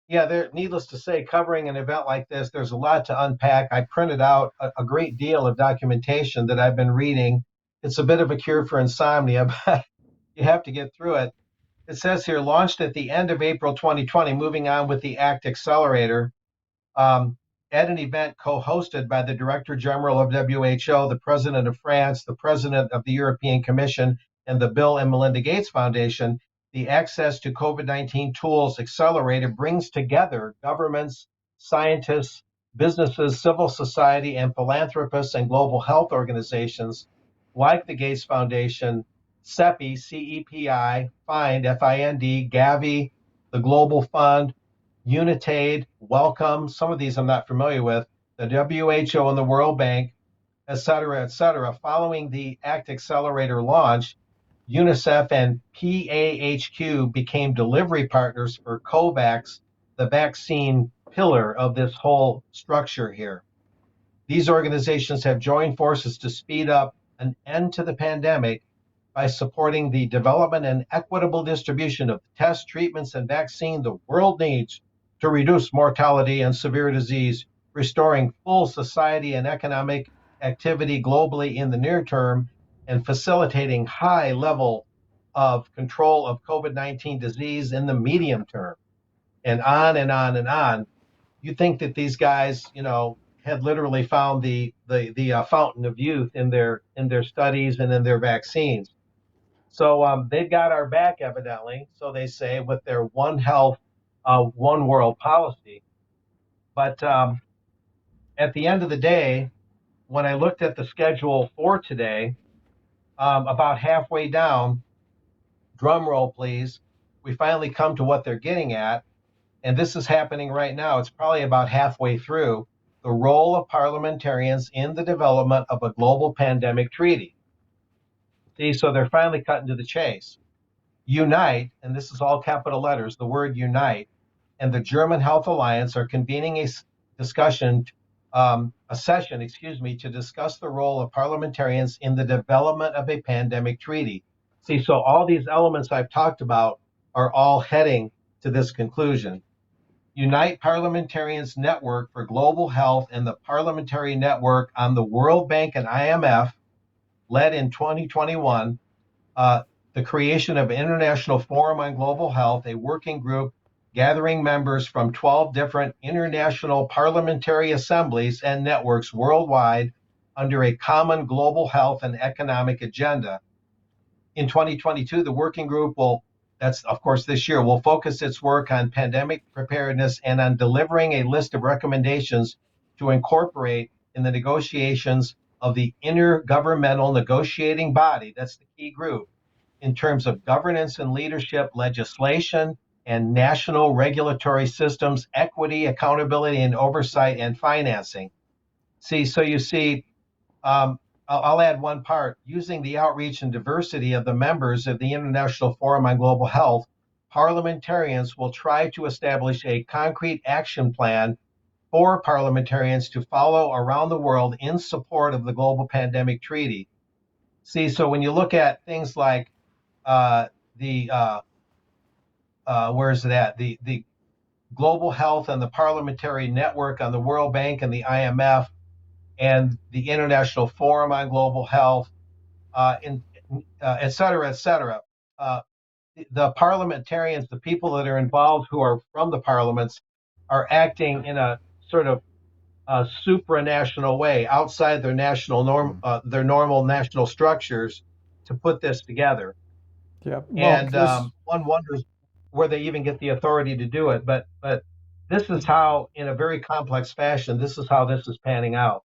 Yeah, needless to say, covering an event like this, there's a lot to unpack. I printed out a great deal of documentation that I've been reading. It's a bit of a cure for insomnia, but you have to get through it. It says here, launched at the end of April 2020, moving on with the ACT Accelerator, at an event co-hosted by the Director General of WHO, the President of France, the President of the European Commission, and the Bill and Melinda Gates Foundation. The Access to COVID-19 Tools Accelerator brings together governments, scientists, businesses, civil society, and philanthropists and global health organizations like the Gates Foundation, CEPI, CEPI, FIND, FIND, Gavi, the Global Fund, Unitaid, Welcome, some of these I'm not familiar with, the WHO and the World Bank, et cetera, et cetera. Following the ACT Accelerator launch, UNICEF and PAHQ became delivery partners for COVAX, the vaccine pillar of this whole structure here. These organizations have joined forces to speed up an end to the pandemic by supporting the development and equitable distribution of tests, treatments, and vaccine the world needs to reduce mortality and severe disease, restoring full society and economic activity globally in the near term, and facilitating high level of control of COVID-19 disease in the medium term, and on and on and on. You think that these guys, had literally found the fountain of youth in their studies and in their vaccines. So they've got our back, evidently, so they say, with their One Health, One World policy. But at the end of the day, when I looked at the schedule for today, about halfway down, drum roll please, we finally come to what they're getting at. And this is happening right now. It's probably about halfway through. The role of parliamentarians in the development of a global pandemic treaty. See, so they're finally cutting to the chase. Unite, and this is all capital letters, the word unite, and the German Health Alliance are convening a session, to discuss the role of parliamentarians in the development of a pandemic treaty. See, so all these elements I've talked about are all heading to this conclusion. Unite Parliamentarians Network for Global Health and the Parliamentary Network on the World Bank and IMF, led in 2021, the creation of an International Forum on Global Health, a working group gathering members from 12 different international parliamentary assemblies and networks worldwide under a common global health and economic agenda. In 2022, the working group that's of course this year, will focus its work on pandemic preparedness and on delivering a list of recommendations to incorporate in the negotiations of the intergovernmental negotiating body, that's the key group, in terms of governance and leadership, legislation, and national regulatory systems, equity, accountability, and oversight, and financing. See, so you see, I'll add one part. Using the outreach and diversity of the members of the International Forum on Global Health, parliamentarians will try to establish a concrete action plan for parliamentarians to follow around the world in support of the Global Pandemic Treaty. See, so when you look at things like where is it at? The Global Health and the Parliamentary Network on the World Bank and the IMF and the International Forum on Global Health, et cetera, et cetera. The parliamentarians, the people that are involved who are from the parliaments, are acting in a sort of supranational way outside their their normal national structures to put this together. Yeah, Mark, and one wonders where they even get the authority to do it. But this is how, in a very complex fashion, this is how this is panning out.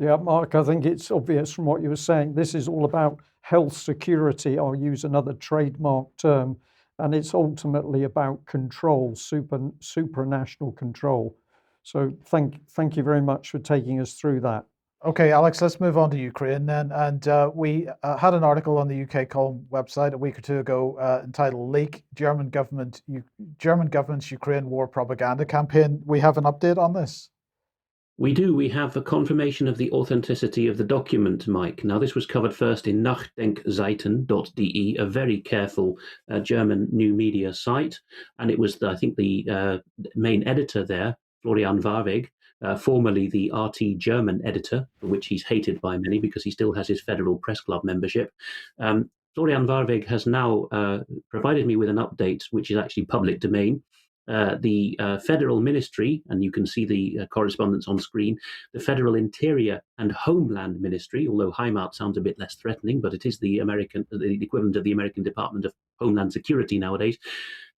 Yeah, Mark, I think it's obvious from what you were saying. This is all about health security. I'll use another trademark term, and it's ultimately about control, supranational control. So thank you very much for taking us through that. Okay, Alex, let's move on to Ukraine then. And we had an article on the UK Column website a week or two ago entitled "Leak: German Government's Ukraine War Propaganda Campaign." We have an update on this. We do. We have a confirmation of the authenticity of the document, Mike. Now, this was covered first in nachdenkseiten.de, a very careful German new media site. And it was, I think, the main editor there, Florian Warweg, formerly the RT German editor, for which he's hated by many because he still has his Federal Press Club membership. Florian Warweg has now provided me with an update, which is actually public domain. The Federal Ministry, and you can see the correspondence on screen, the Federal Interior and Homeland Ministry, although Heimat sounds a bit less threatening, but it is the equivalent of the American Department of Homeland Security nowadays,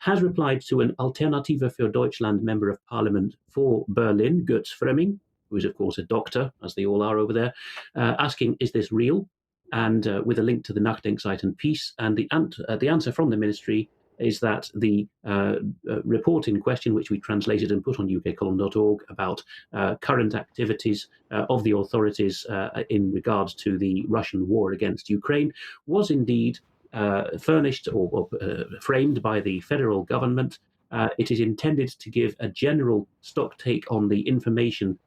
has replied to an Alternative für Deutschland Member of Parliament for Berlin, Götz Frömming, who is, of course, a doctor, as they all are over there, asking, is this real? And with a link to the Nachdenkseiten piece. And the answer from the ministry is that the report in question, which we translated and put on ukcolumn.org about current activities of the authorities in regards to the Russian war against Ukraine, was indeed furnished or framed by the federal government. It is intended to give a general stock take on the information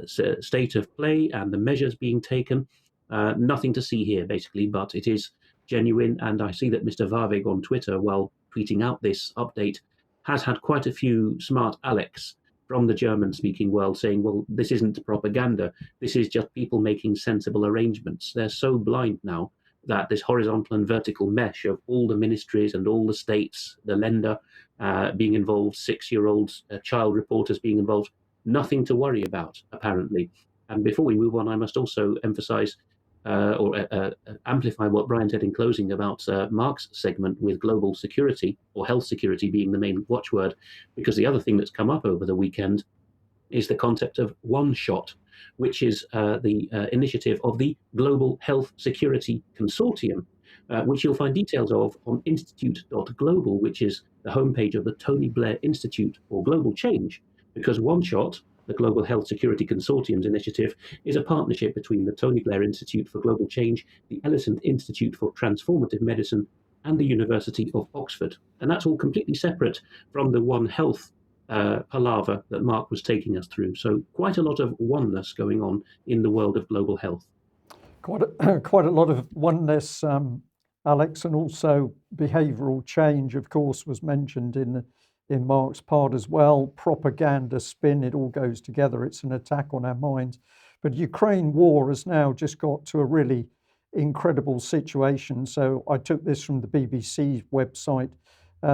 state of play and the measures being taken. Nothing to see here, basically, but it is genuine. And I see that Mr. Warweg on Twitter, while tweeting out this update, has had quite a few smart Alex from the German-speaking world saying, well, this isn't propaganda. This is just people making sensible arrangements. They're so blind now that this horizontal and vertical mesh of all the ministries and all the states, the Länder being involved, 6-year-olds, child reporters being involved, nothing to worry about, apparently. And before we move on, I must also emphasize or amplify what Brian said in closing about Mark's segment with global security, or health security being the main watchword, because the other thing that's come up over the weekend is the concept of one shot, which is the initiative of the Global Health Security Consortium, which you'll find details of on institute.global, which is the homepage of the Tony Blair Institute for Global Change, because one shot, the Global Health Security Consortium's initiative, is a partnership between the Tony Blair Institute for Global Change, the Ellison Institute for Transformative Medicine, and the University of Oxford. And that's all completely separate from the One Health palaver that Mark was taking us through. So quite a lot of oneness going on in the world of global health. Quite a lot of oneness, Alex, and also behavioural change, of course, was mentioned in Mark's part as well. Propaganda, spin, it all goes together. It's an attack on our minds. But Ukraine war has now just got to a really incredible situation. So I took this from the BBC website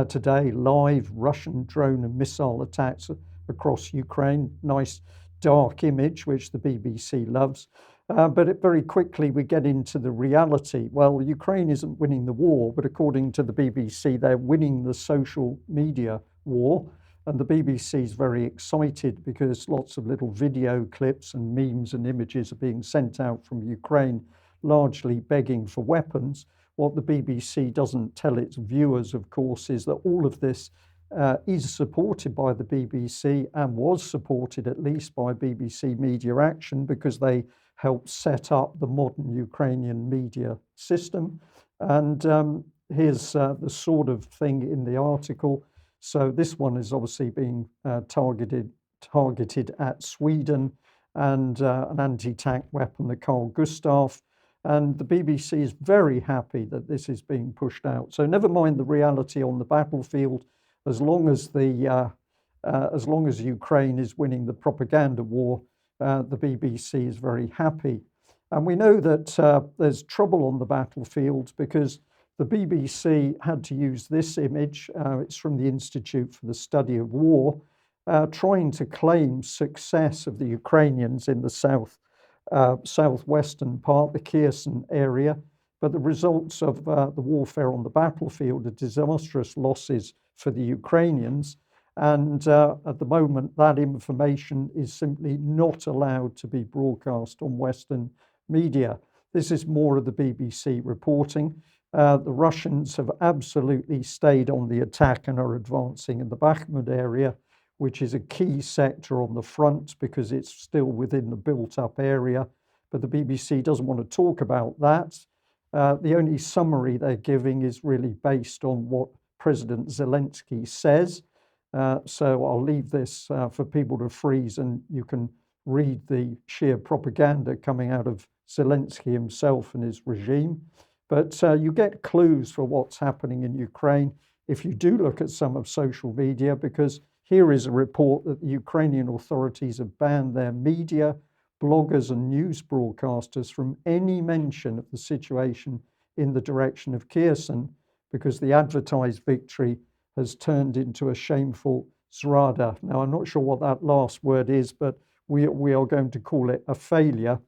today. Live Russian drone and missile attacks across Ukraine. Nice dark image, which the BBC loves. But very quickly we get into the reality. Well, Ukraine isn't winning the war, but according to the BBC, they're winning the social media war. And the BBC is very excited because lots of little video clips and memes and images are being sent out from Ukraine, largely begging for weapons. What the BBC doesn't tell its viewers, of course, is that all of this is supported by the BBC and was supported at least by BBC Media Action, because they helped set up the modern Ukrainian media system. And here's the sort of thing in the article. So this one is obviously being targeted at Sweden and an anti-tank weapon, the Carl Gustaf. And the BBC is very happy that this is being pushed out. So never mind the reality on the battlefield, as long as Ukraine is winning the propaganda war, the BBC is very happy. And we know that there's trouble on the battlefield because the BBC had to use this image. It's from the Institute for the Study of War, trying to claim success of the Ukrainians in the southwestern part, the Kherson area. But the results of the warfare on the battlefield are disastrous losses for the Ukrainians. And at the moment, that information is simply not allowed to be broadcast on Western media. This is more of the BBC reporting. The Russians have absolutely stayed on the attack and are advancing in the Bakhmut area, which is a key sector on the front because it's still within the built-up area. But the BBC doesn't want to talk about that. The only summary they're giving is really based on what President Zelensky says. So I'll leave this for people to freeze, and you can read the sheer propaganda coming out of Zelensky himself and his regime. But you get clues for what's happening in Ukraine if you do look at some of social media, because here is a report that the Ukrainian authorities have banned their media, bloggers and news broadcasters from any mention of the situation in the direction of Kherson, because the advertised victory has turned into a shameful zrada. Now, I'm not sure what that last word is, but we are going to call it a failure.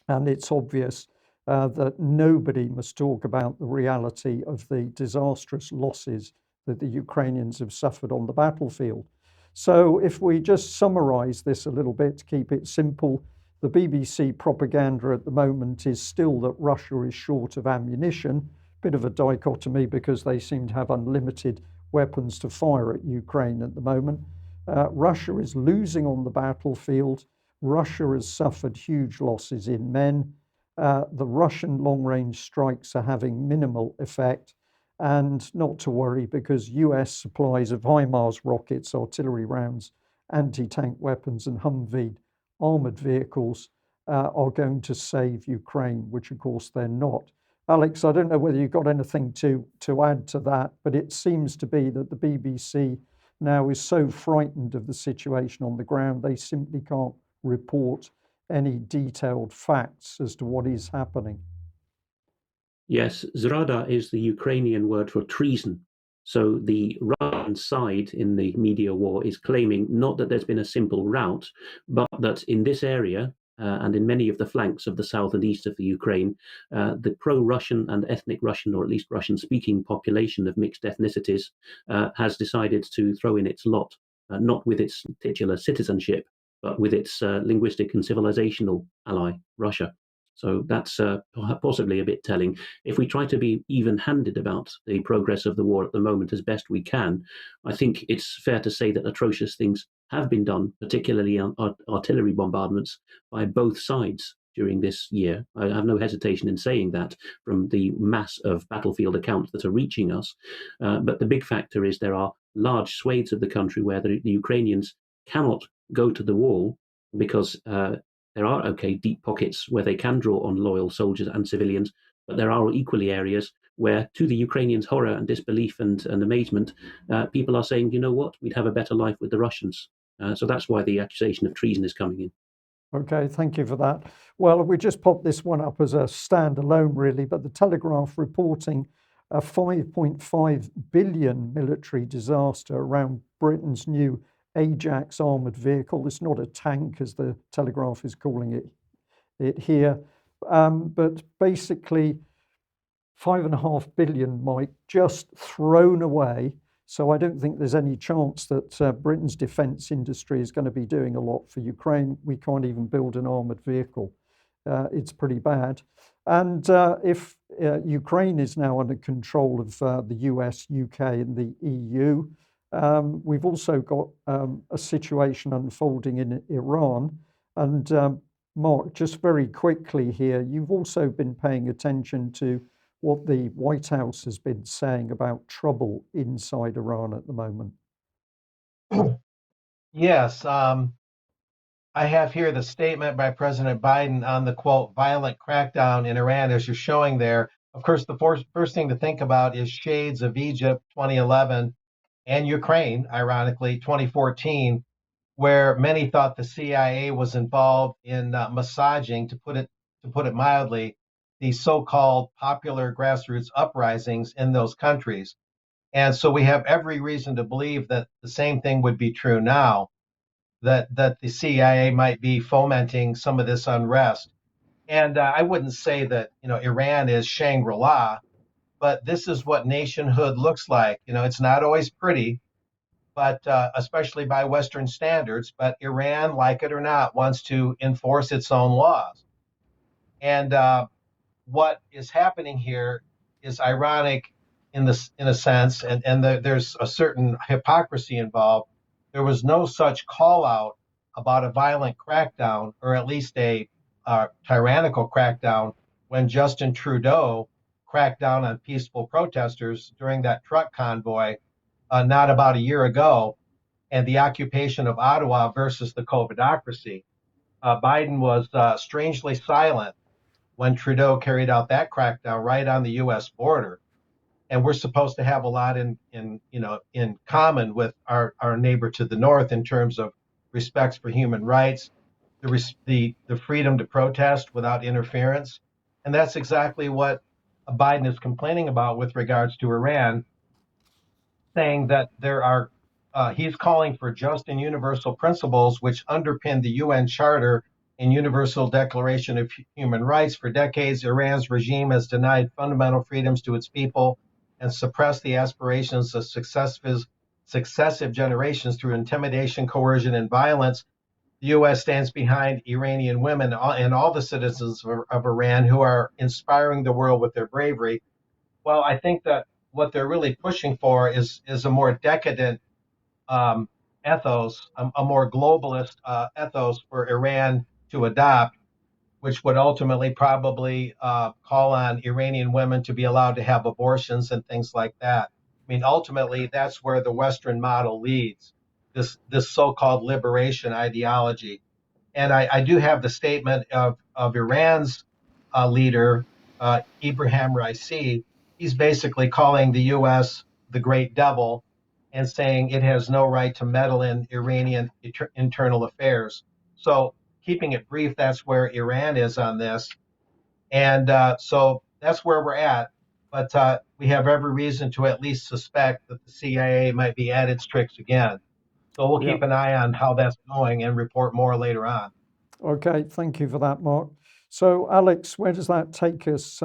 And it's obvious that nobody must talk about the reality of the disastrous losses that the Ukrainians have suffered on the battlefield. So if we just summarize this a little bit to keep it simple, the BBC propaganda at the moment is still that Russia is short of ammunition. Bit of a dichotomy because they seem to have unlimited weapons to fire at Ukraine at the moment. Russia is losing on the battlefield. Russia has suffered huge losses in men. The Russian long-range strikes are having minimal effect, and not to worry because US supplies of HIMARS rockets, artillery rounds, anti-tank weapons and Humvee armoured vehicles are going to save Ukraine, which of course they're not. Alex, I don't know whether you've got anything to add to that, but it seems to be that the BBC now is so frightened of the situation on the ground, they simply can't report any detailed facts as to what is happening. Yes, zrada is the Ukrainian word for treason. So the Russian side in the media war is claiming not that there's been a simple rout, but that in this area, and in many of the flanks of the south and east of the Ukraine, the pro-Russian and ethnic Russian, or at least Russian-speaking population of mixed ethnicities has decided to throw in its lot, not with its titular citizenship, but with its linguistic and civilizational ally, Russia. So that's possibly a bit telling. If we try to be even-handed about the progress of the war at the moment as best we can, I think it's fair to say that atrocious things have been done, particularly on artillery bombardments by both sides during this year. I have no hesitation in saying that from the mass of battlefield accounts that are reaching us. But the big factor is there are large swathes of the country where the Ukrainians cannot go to the wall because there are, deep pockets where they can draw on loyal soldiers and civilians, but there are equally areas where, to the Ukrainians' horror and disbelief and amazement, people are saying, you know what, we'd have a better life with the Russians. So that's why the accusation of treason is coming in. Okay, thank you for that. Well, we just popped this one up as a standalone, really, but the Telegraph reporting a 5.5 billion military disaster around Britain's new Ajax armoured vehicle. It's not a tank, as the Telegraph is calling it here, but basically 5.5 billion, Mike, just thrown away. So I don't think there's any chance that Britain's defence industry is going to be doing a lot for Ukraine. We can't even build an armoured vehicle. It's pretty bad. And if Ukraine is now under control of the US, UK and the EU, we've also got a situation unfolding in Iran. And Mark, just very quickly here, you've also been paying attention to what the White House has been saying about trouble inside Iran at the moment. Yes, I have here the statement by President Biden on the quote violent crackdown in Iran, as you're showing there. Of course, the first thing to think about is shades of Egypt 2011 and Ukraine, ironically, 2014, where many thought the CIA was involved in massaging, to put it mildly, the so-called popular grassroots uprisings in those countries. And so we have every reason to believe that the same thing would be true now, that the CIA might be fomenting some of this unrest. And I wouldn't say that Iran is Shangri-La, but this is what nationhood looks like. It's not always pretty, but especially by Western standards. But Iran, like it or not, wants to enforce its own laws. And what is happening here is ironic in a sense, and there's a certain hypocrisy involved. There was no such call out about a violent crackdown, or at least a tyrannical crackdown, when Justin Trudeau cracked down on peaceful protesters during that truck convoy not about a year ago, and the occupation of Ottawa versus the COVIDocracy. Biden was strangely silent when Trudeau carried out that crackdown right on the U.S. border. And we're supposed to have a lot in common with our neighbor to the north in terms of respects for human rights, the freedom to protest without interference. And that's exactly what Biden is complaining about with regards to Iran, saying that he's calling for just and universal principles which underpin the UN Charter and Universal Declaration of Human Rights. For decades, Iran's regime has denied fundamental freedoms to its people and suppressed the aspirations of successive generations through intimidation, coercion, and violence. The U.S. stands behind Iranian women and all the citizens of Iran who are inspiring the world with their bravery. Well, I think that what they're really pushing for is a more decadent ethos, a more globalist ethos for Iran to adopt, which would ultimately probably call on Iranian women to be allowed to have abortions and things like that. I mean, ultimately, that's where the Western model leads, this so-called liberation ideology. And I do have the statement of Iran's leader, Ibrahim Raisi. He's basically calling the U.S. the great devil and saying it has no right to meddle in Iranian internal affairs. So, keeping it brief, that's where Iran is on this. And so that's where we're at. But we have every reason to at least suspect that the CIA might be at its tricks again. So we'll keep an eye on how that's going and report more later on. Okay, thank you for that, Mark. So, Alex, where does that take us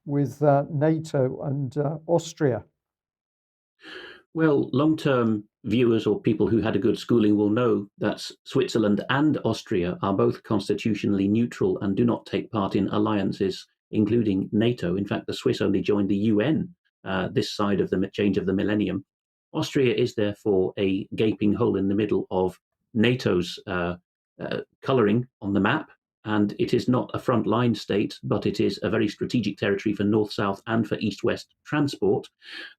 with NATO and Austria? Well, long-term viewers or people who had a good schooling will know that Switzerland and Austria are both constitutionally neutral and do not take part in alliances, including NATO. In fact, the Swiss only joined the UN this side of the change of the millennium. Austria is therefore a gaping hole in the middle of NATO's colouring on the map. And it is not a frontline state, but it is a very strategic territory for north-south and for east-west transport,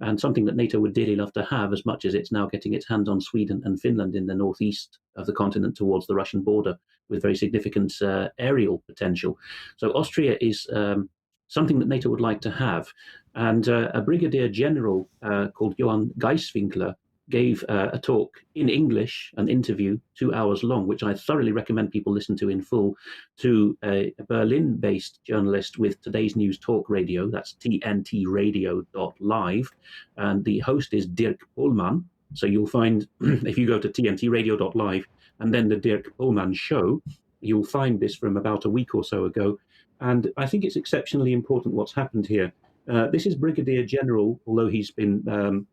and something that NATO would dearly love to have, as much as it's now getting its hands on Sweden and Finland in the northeast of the continent towards the Russian border, with very significant aerial potential. So Austria is something that NATO would like to have. And a brigadier general called Johann Geiswinkler gave a talk in English, an interview 2 hours long, which I thoroughly recommend people listen to in full, to a Berlin-based journalist with Today's News Talk Radio. That's tntradio.live. And the host is Dirk Pohlmann. So you'll find, if you go to tntradio.live and then the Dirk Pohlmann show, you'll find this from about a week or so ago. And I think it's exceptionally important what's happened here. This is Brigadier General, although he's been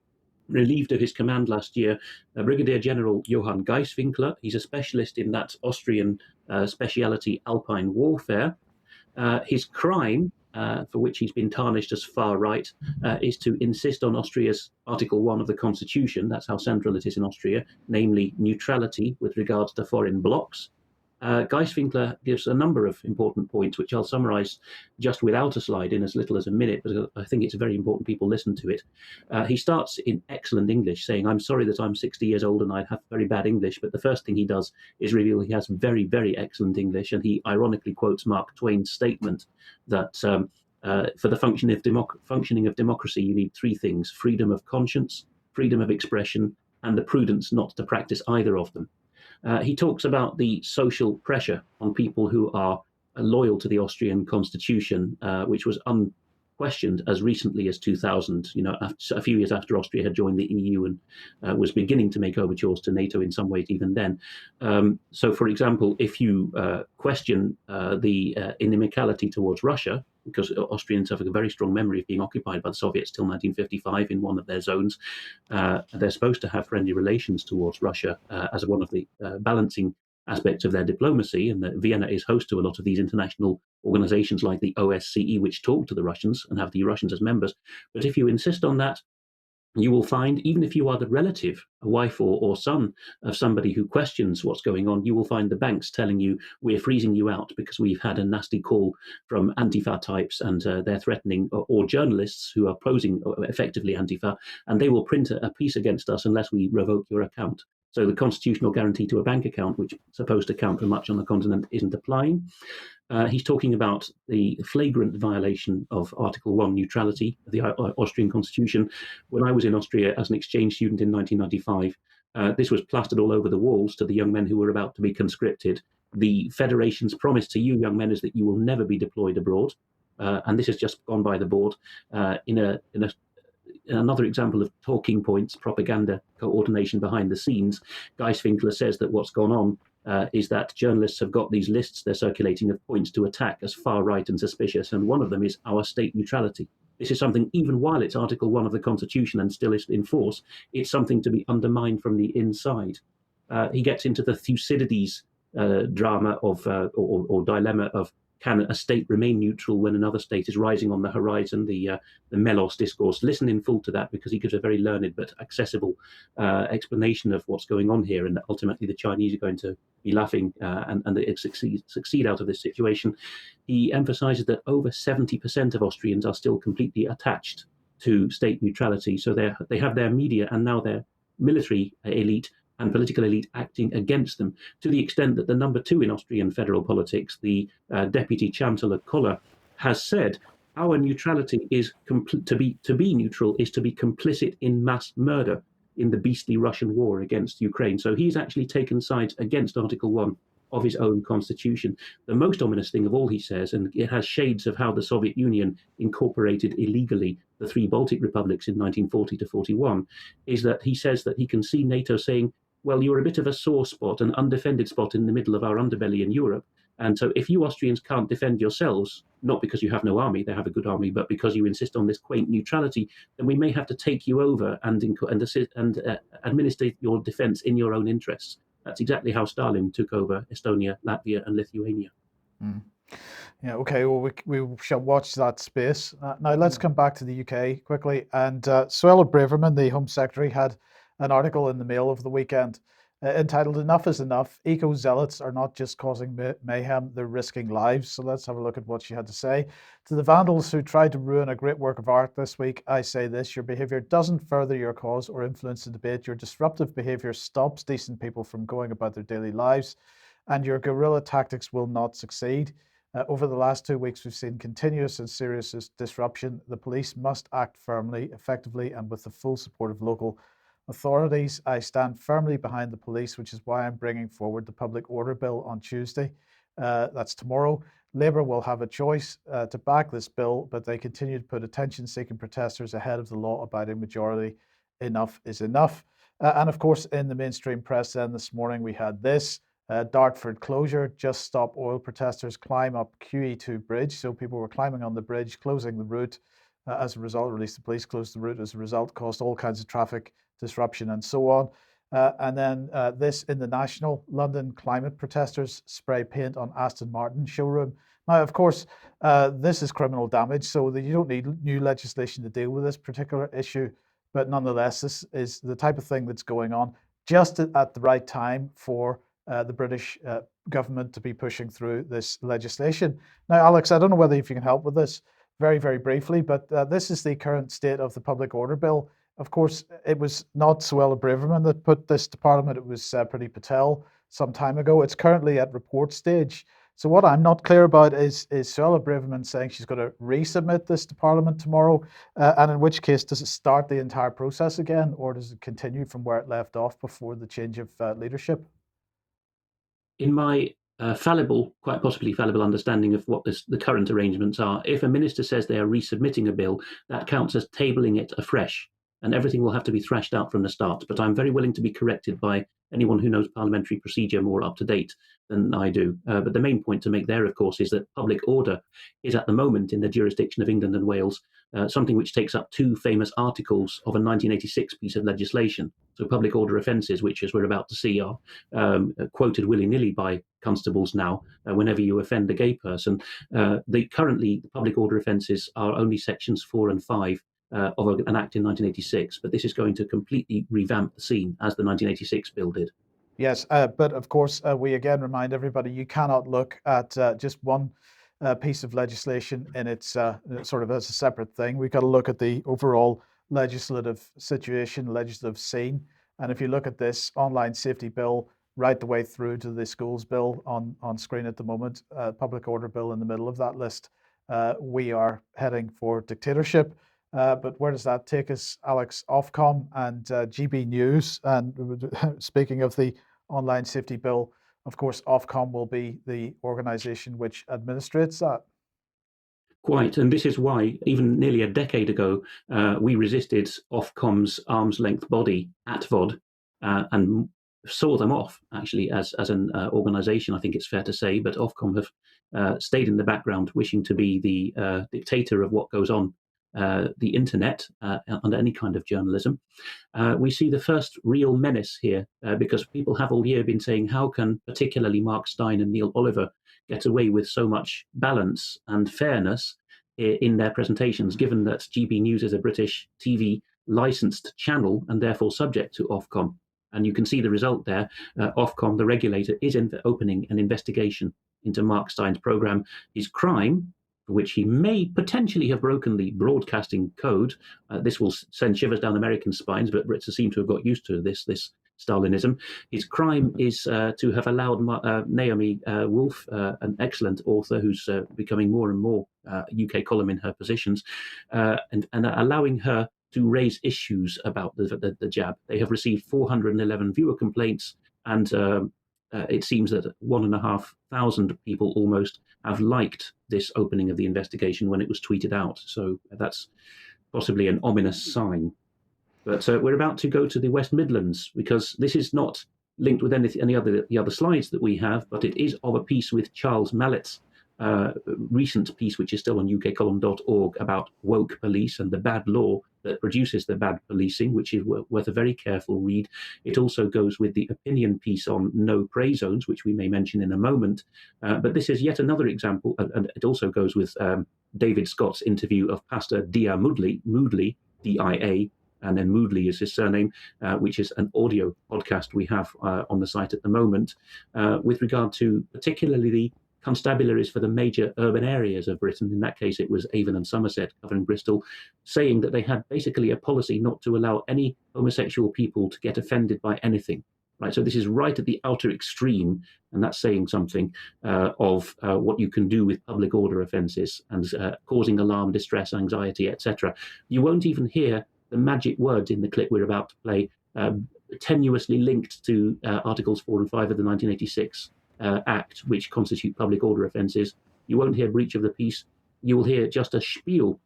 relieved of his command last year, Brigadier General Johann Geiswinkler. He's a specialist in that Austrian speciality, Alpine warfare. His crime, for which he's been tarnished as far right, is to insist on Austria's Article 1 of the Constitution. That's how central it is in Austria, namely neutrality with regards to foreign blocs. Geiswinkler gives a number of important points, which I'll summarize just without a slide in as little as a minute, but I think it's very important people listen to it. He starts in excellent English, saying, "I'm sorry that I'm 60 years old and I have very bad English," but the first thing he does is reveal he has very, very excellent English, and he ironically quotes Mark Twain's statement that for the functioning of democracy, you need three things: freedom of conscience, freedom of expression, and the prudence not to practice either of them. He talks about the social pressure on people who are loyal to the Austrian constitution, which was questioned as recently as 2000, a few years after Austria had joined the EU and was beginning to make overtures to NATO in some ways even then. So, for example, if you question the inimicality towards Russia, because Austrians have a very strong memory of being occupied by the Soviets till 1955 in one of their zones, they're supposed to have friendly relations towards Russia as one of the balancing aspects of their diplomacy, and that Vienna is host to a lot of these international organizations like the OSCE, which talk to the Russians and have the Russians as members. But if you insist on that, you will find, even if you are the relative, a wife or son of somebody who questions what's going on, you will find the banks telling you, we're freezing you out because we've had a nasty call from Antifa types and they're threatening, or journalists who are posing effectively Antifa, and they will print a piece against us unless we revoke your account. So the constitutional guarantee to a bank account, which is supposed to count for much on the continent, isn't applying. He's talking about the flagrant violation of Article 1 neutrality of the Austrian constitution. When I was in Austria as an exchange student in 1995, this was plastered all over the walls to the young men who were about to be conscripted. The Federation's promise to you young men is that you will never be deployed abroad. And this has just gone by the board in another example of talking points, propaganda coordination behind the scenes. Guy Svinkler says that what's gone on is that journalists have got these lists they're circulating of points to attack as far right and suspicious, and one of them is our state neutrality. This is something, even while it's Article 1 of the Constitution and still is in force, it's something to be undermined from the inside. He gets into the Thucydides drama of or dilemma of, can a state remain neutral when another state is rising on the horizon, the Melos discourse. Listen in full to that, because he gives a very learned but accessible explanation of what's going on here, and that ultimately the Chinese are going to be laughing and succeed out of this situation. He emphasizes that over 70% of Austrians are still completely attached to state neutrality. So they have their media and now their military elite and political elite acting against them, to the extent that the number 2 in Austrian federal politics, the Deputy Chancellor Koller, has said our neutrality is to be neutral is to be complicit in mass murder in the beastly Russian war against Ukraine. So he's actually taken sides against Article 1 of his own constitution. The most ominous thing of all, he says, and it has shades of how the Soviet Union incorporated illegally the 3 Baltic republics in 1940 to 41, is that he says that he can see NATO saying, well, you're a bit of a sore spot, an undefended spot in the middle of our underbelly in Europe. And so if you Austrians can't defend yourselves, not because you have no army, they have a good army, but because you insist on this quaint neutrality, then we may have to take you over and administer your defense in your own interests. That's exactly how Stalin took over Estonia, Latvia, and Lithuania. Mm. Yeah, okay, well, we shall watch that space. Now, let's come back to the UK quickly. And Suella Braverman, the Home Secretary, had an article in the Mail over the weekend entitled "Enough is Enough. Eco-zealots are not just causing mayhem, they're risking lives." So let's have a look at what she had to say. To the vandals who tried to ruin a great work of art this week, I say this: your behaviour doesn't further your cause or influence the debate. Your disruptive behaviour stops decent people from going about their daily lives, and your guerrilla tactics will not succeed. Over the last 2 weeks, we've seen continuous and serious disruption. The police must act firmly, effectively, and with the full support of local authorities. I stand firmly behind the police, which is why I'm bringing forward the Public Order Bill on Tuesday. That's tomorrow. Labour will have a choice to back this bill, but they continue to put attention-seeking protesters ahead of the law-abiding majority. Enough is enough. And of course, in the mainstream press then this morning, we had this. Dartford closure, just stop oil protesters climb up QE2 bridge. So people were climbing on the bridge, closing the route. As a result, or at least the police closed the route as a result, caused all kinds of traffic disruption and so on. And then this in the National, London climate protesters spray paint on Aston Martin showroom. Now, of course, this is criminal damage, so that you don't need new legislation to deal with this particular issue. But nonetheless, this is the type of thing that's going on just at the right time for the British government to be pushing through this legislation. Now, Alex, I don't know whether if you can help with this very, very briefly, but this is the current state of the Public Order Bill. Of course, it was not Suella Braverman that put this to Parliament. It was Priti Patel some time ago. It's currently at report stage. So what I'm not clear about is Suella Braverman saying she's going to resubmit this to Parliament tomorrow, and in which case, does it start the entire process again, or does it continue from where it left off before the change of leadership? In my fallible, quite possibly fallible understanding of what the current arrangements are. If a minister says they are resubmitting a bill, that counts as tabling it afresh, and everything will have to be thrashed out from the start. But I'm very willing to be corrected by anyone who knows parliamentary procedure more up to date than I do. But the main point to make there, of course, is that public order is at the moment in the jurisdiction of England and Wales, something which takes up 2 famous articles of a 1986 piece of legislation. So public order offences, which, as we're about to see, are quoted willy-nilly by constables now whenever you offend a gay person. Currently, the public order offences are only sections 4 and 5 of an act in 1986, but this is going to completely revamp the scene, as the 1986 bill did. Yes, but of course, we again remind everybody you cannot look at just one piece of legislation in its sort of as a separate thing. We've got to look at the overall legislative situation, legislative scene. And if you look at this online safety bill right the way through to the schools bill on screen at the moment, public order bill in the middle of that list, we are heading for dictatorship. But where does that take us, Alex? Ofcom and GB News. And speaking of the online safety bill, of course, Ofcom will be the organisation which administrates that. Quite, and this is why, even nearly a decade ago, we resisted Ofcom's arm's length body, ATVOD, and saw them off, actually, as an organisation, I think it's fair to say. But Ofcom have stayed in the background, wishing to be the dictator of what goes on the internet under any kind of journalism. We see the first real menace here because people have all year been saying, how can particularly Mark Stein and Neil Oliver get away with so much balance and fairness in their presentations, given that GB News is a British TV licensed channel and therefore subject to Ofcom. And you can see the result there. Ofcom, the regulator, is opening an investigation into Mark Stein's programme. His crime, for which he may potentially have broken the broadcasting code. This will send shivers down American spines, but Brits seem to have got used to this Stalinism. His crime is to have allowed Naomi Wolf, an excellent author who's becoming more and more UK column in her positions, and allowing her to raise issues about the jab. They have received 411 viewer complaints, and it seems that 1,500 people almost have liked this opening of the investigation when it was tweeted out. So that's possibly an ominous sign. But we're about to go to the West Midlands, because this is not linked with any other slides that we have, but it is of a piece with Charles Mallett's recent piece, which is still on ukcolumn.org, about woke police and the bad law that produces the bad policing, which is worth a very careful read. It also goes with the opinion piece on no prey zones, which we may mention in a moment. But this is yet another example, and it also goes with David Scott's interview of Pastor Dia Moodley, D-I-A, and then Moodley is his surname, which is an audio podcast we have on the site at the moment, with regard to particularly the constabularies for the major urban areas of Britain. In that case, it was Avon and Somerset, covering Bristol, saying that they had basically a policy not to allow any homosexual people to get offended by anything. Right, so this is right at the outer extreme, and that's saying something of what you can do with public order offences and causing alarm, distress, anxiety, etc. You won't even hear the magic words in the clip we're about to play, tenuously linked to Articles 4 and 5 of the 1986 Act, which constitute public order offences. You won't hear breach of the peace. You will hear just a spiel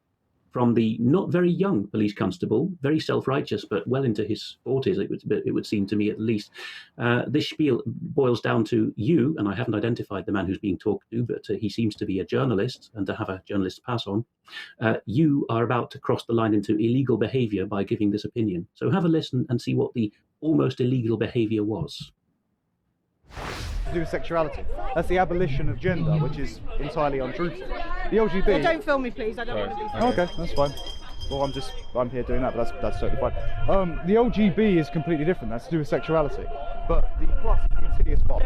from the not very young police constable, very self-righteous, but well into his 40s, it would seem to me at least. This spiel boils down to you, and I haven't identified the man who's being talked to, but he seems to be a journalist, and to have a journalist pass on. You are about to cross the line into illegal behaviour by giving this opinion. So have a listen and see what the almost illegal behaviour was. To do with sexuality. That's the abolition of gender, which is entirely untruthful. The LGBT... Well, don't film me, please. I don't want to be filmed. Okay, that's fine. Well, I'm here doing that, but that's totally fine. The LGB is completely different. That's to do with sexuality. But the plus, you can see, is what?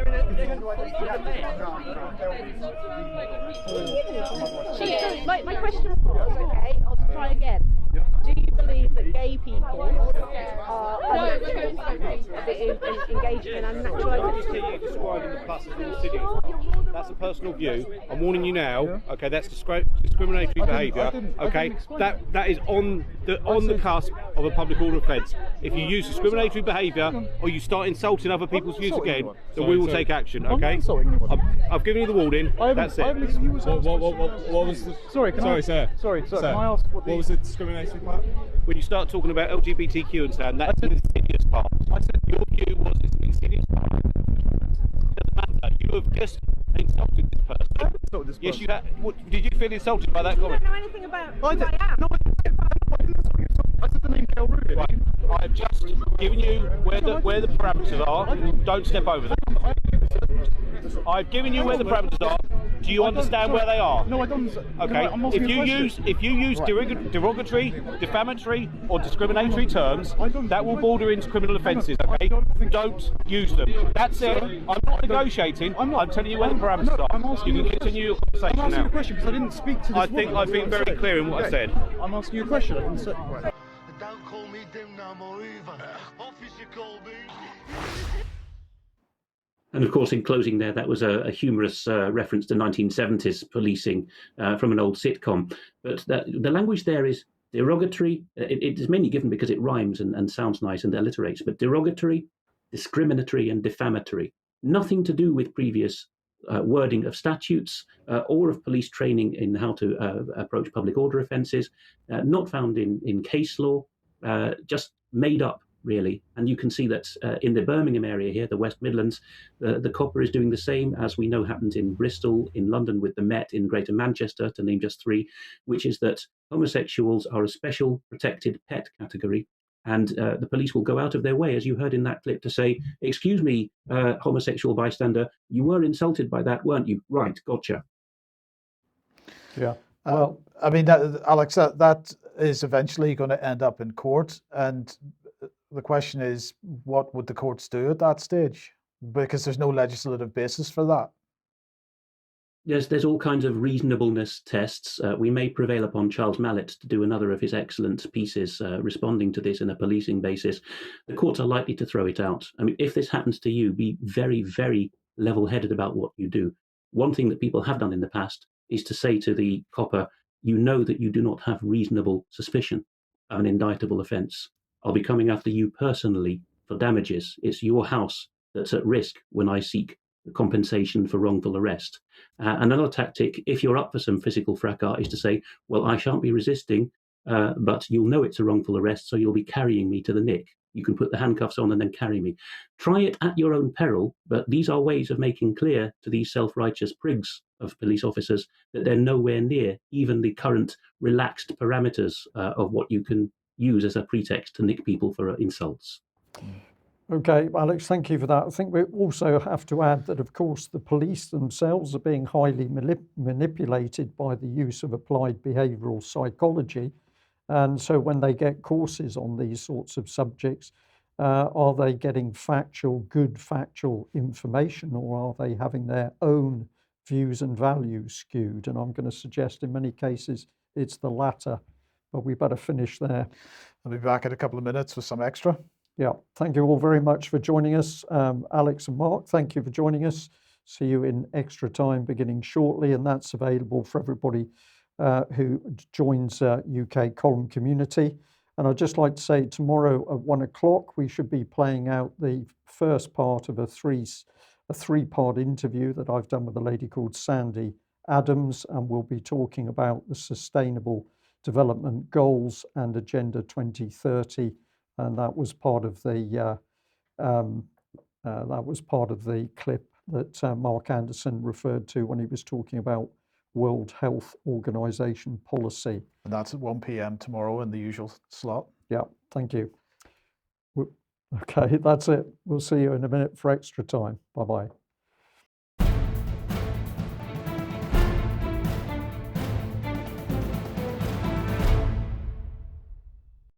My question was, okay, I'll try again. Do you believe that gay people are engaging and naturalising. You describing the pluses and insidious. That's a personal view. I'm warning you now. Okay, that's discriminatory behaviour. Okay, that is on the cusp of a public order offence. If you use discriminatory behaviour or you start insulting other people's views again, then we will take action. Okay, I've given you the warning. That's it. What was the... Sorry, sir. Sorry, can I ask what was the discriminatory part? When you start talking about LGBTQ and so on, that's an insidious part. I said your view was it's an insidious part. It doesn't matter. You have just insulted this person. Yes, you have. Did you feel insulted by that comment? I don't know anything about who I am. No, I said the name Gail Rubin. Right. I've just given you where the parameters are. Don't step over them. I've given you where the parameters are. Do you understand where they are? No, I don't. Okay. If you use derogatory, defamatory, or discriminatory terms, that will border into criminal offences. Okay. Don't use them. That's it. I'm not negotiating. I'm telling you where the parameters are. You can continue your conversation now. I'm asking you a question because I didn't speak to this woman. I've been very clear in what I said. I'm asking you a question. Don't call me dim no more either. Officer called me. And of course, in closing there, that was a humorous reference to 1970s policing from an old sitcom. But the language there is derogatory. It is mainly given because it rhymes and sounds nice and alliterates, but derogatory, discriminatory, and defamatory. Nothing to do with previous wording of statutes or of police training in how to approach public order offences, not found in case law, just made up, really. And you can see that in the Birmingham area here, the West Midlands, the copper is doing the same, as we know happened in Bristol, in London with the Met, in Greater Manchester, to name just three, which is that homosexuals are a special protected pet category. And the police will go out of their way, as you heard in that clip, to say, excuse me, homosexual bystander, you were insulted by that, weren't you? Right, gotcha. Yeah. Well, I mean, Alex, that is eventually going to end up in court. And the question is, what would the courts do at that stage? Because there's no legislative basis for that. There's all kinds of reasonableness tests. We may prevail upon Charles Mallet to do another of his excellent pieces responding to this in a policing basis. The courts are likely to throw it out. I mean, if this happens to you, be very, very level-headed about what you do. One thing that people have done in the past is to say to the copper, you know that you do not have reasonable suspicion of an indictable offence. I'll be coming after you personally for damages. It's your house that's at risk when I seek compensation for wrongful arrest. Another tactic, if you're up for some physical fracas, is to say, well, I shan't be resisting, but you'll know it's a wrongful arrest, so you'll be carrying me to the nick. You can put the handcuffs on and then carry me. Try it at your own peril, but these are ways of making clear to these self-righteous prigs of police officers that they're nowhere near even the current relaxed parameters of what you can use as a pretext to nick people for insults. Okay, Alex, thank you for that. I think we also have to add that, of course, the police themselves are being highly manipulated by the use of applied behavioural psychology. And so when they get courses on these sorts of subjects, are they getting good factual information, or are they having their own views and values skewed? And I'm going to suggest in many cases it's the latter, but we better finish there. I'll be back in a couple of minutes with some extra. Yeah, thank you all very much for joining us. Alex and Mark, thank you for joining us. See you in Extra Time beginning shortly, and that's available for everybody who joins UK Column Community. And I'd just like to say tomorrow at 1 o'clock, we should be playing out the first part of a three-part interview that I've done with a lady called Sandy Adams, and we'll be talking about the Sustainable Development Goals and Agenda 2030. And that was part of the clip that Mark Anderson referred to when he was talking about World Health Organization policy. And that's at 1 p.m. tomorrow in the usual slot. Yeah, thank you. Okay, that's it. We'll see you in a minute for Extra Time. Bye-bye.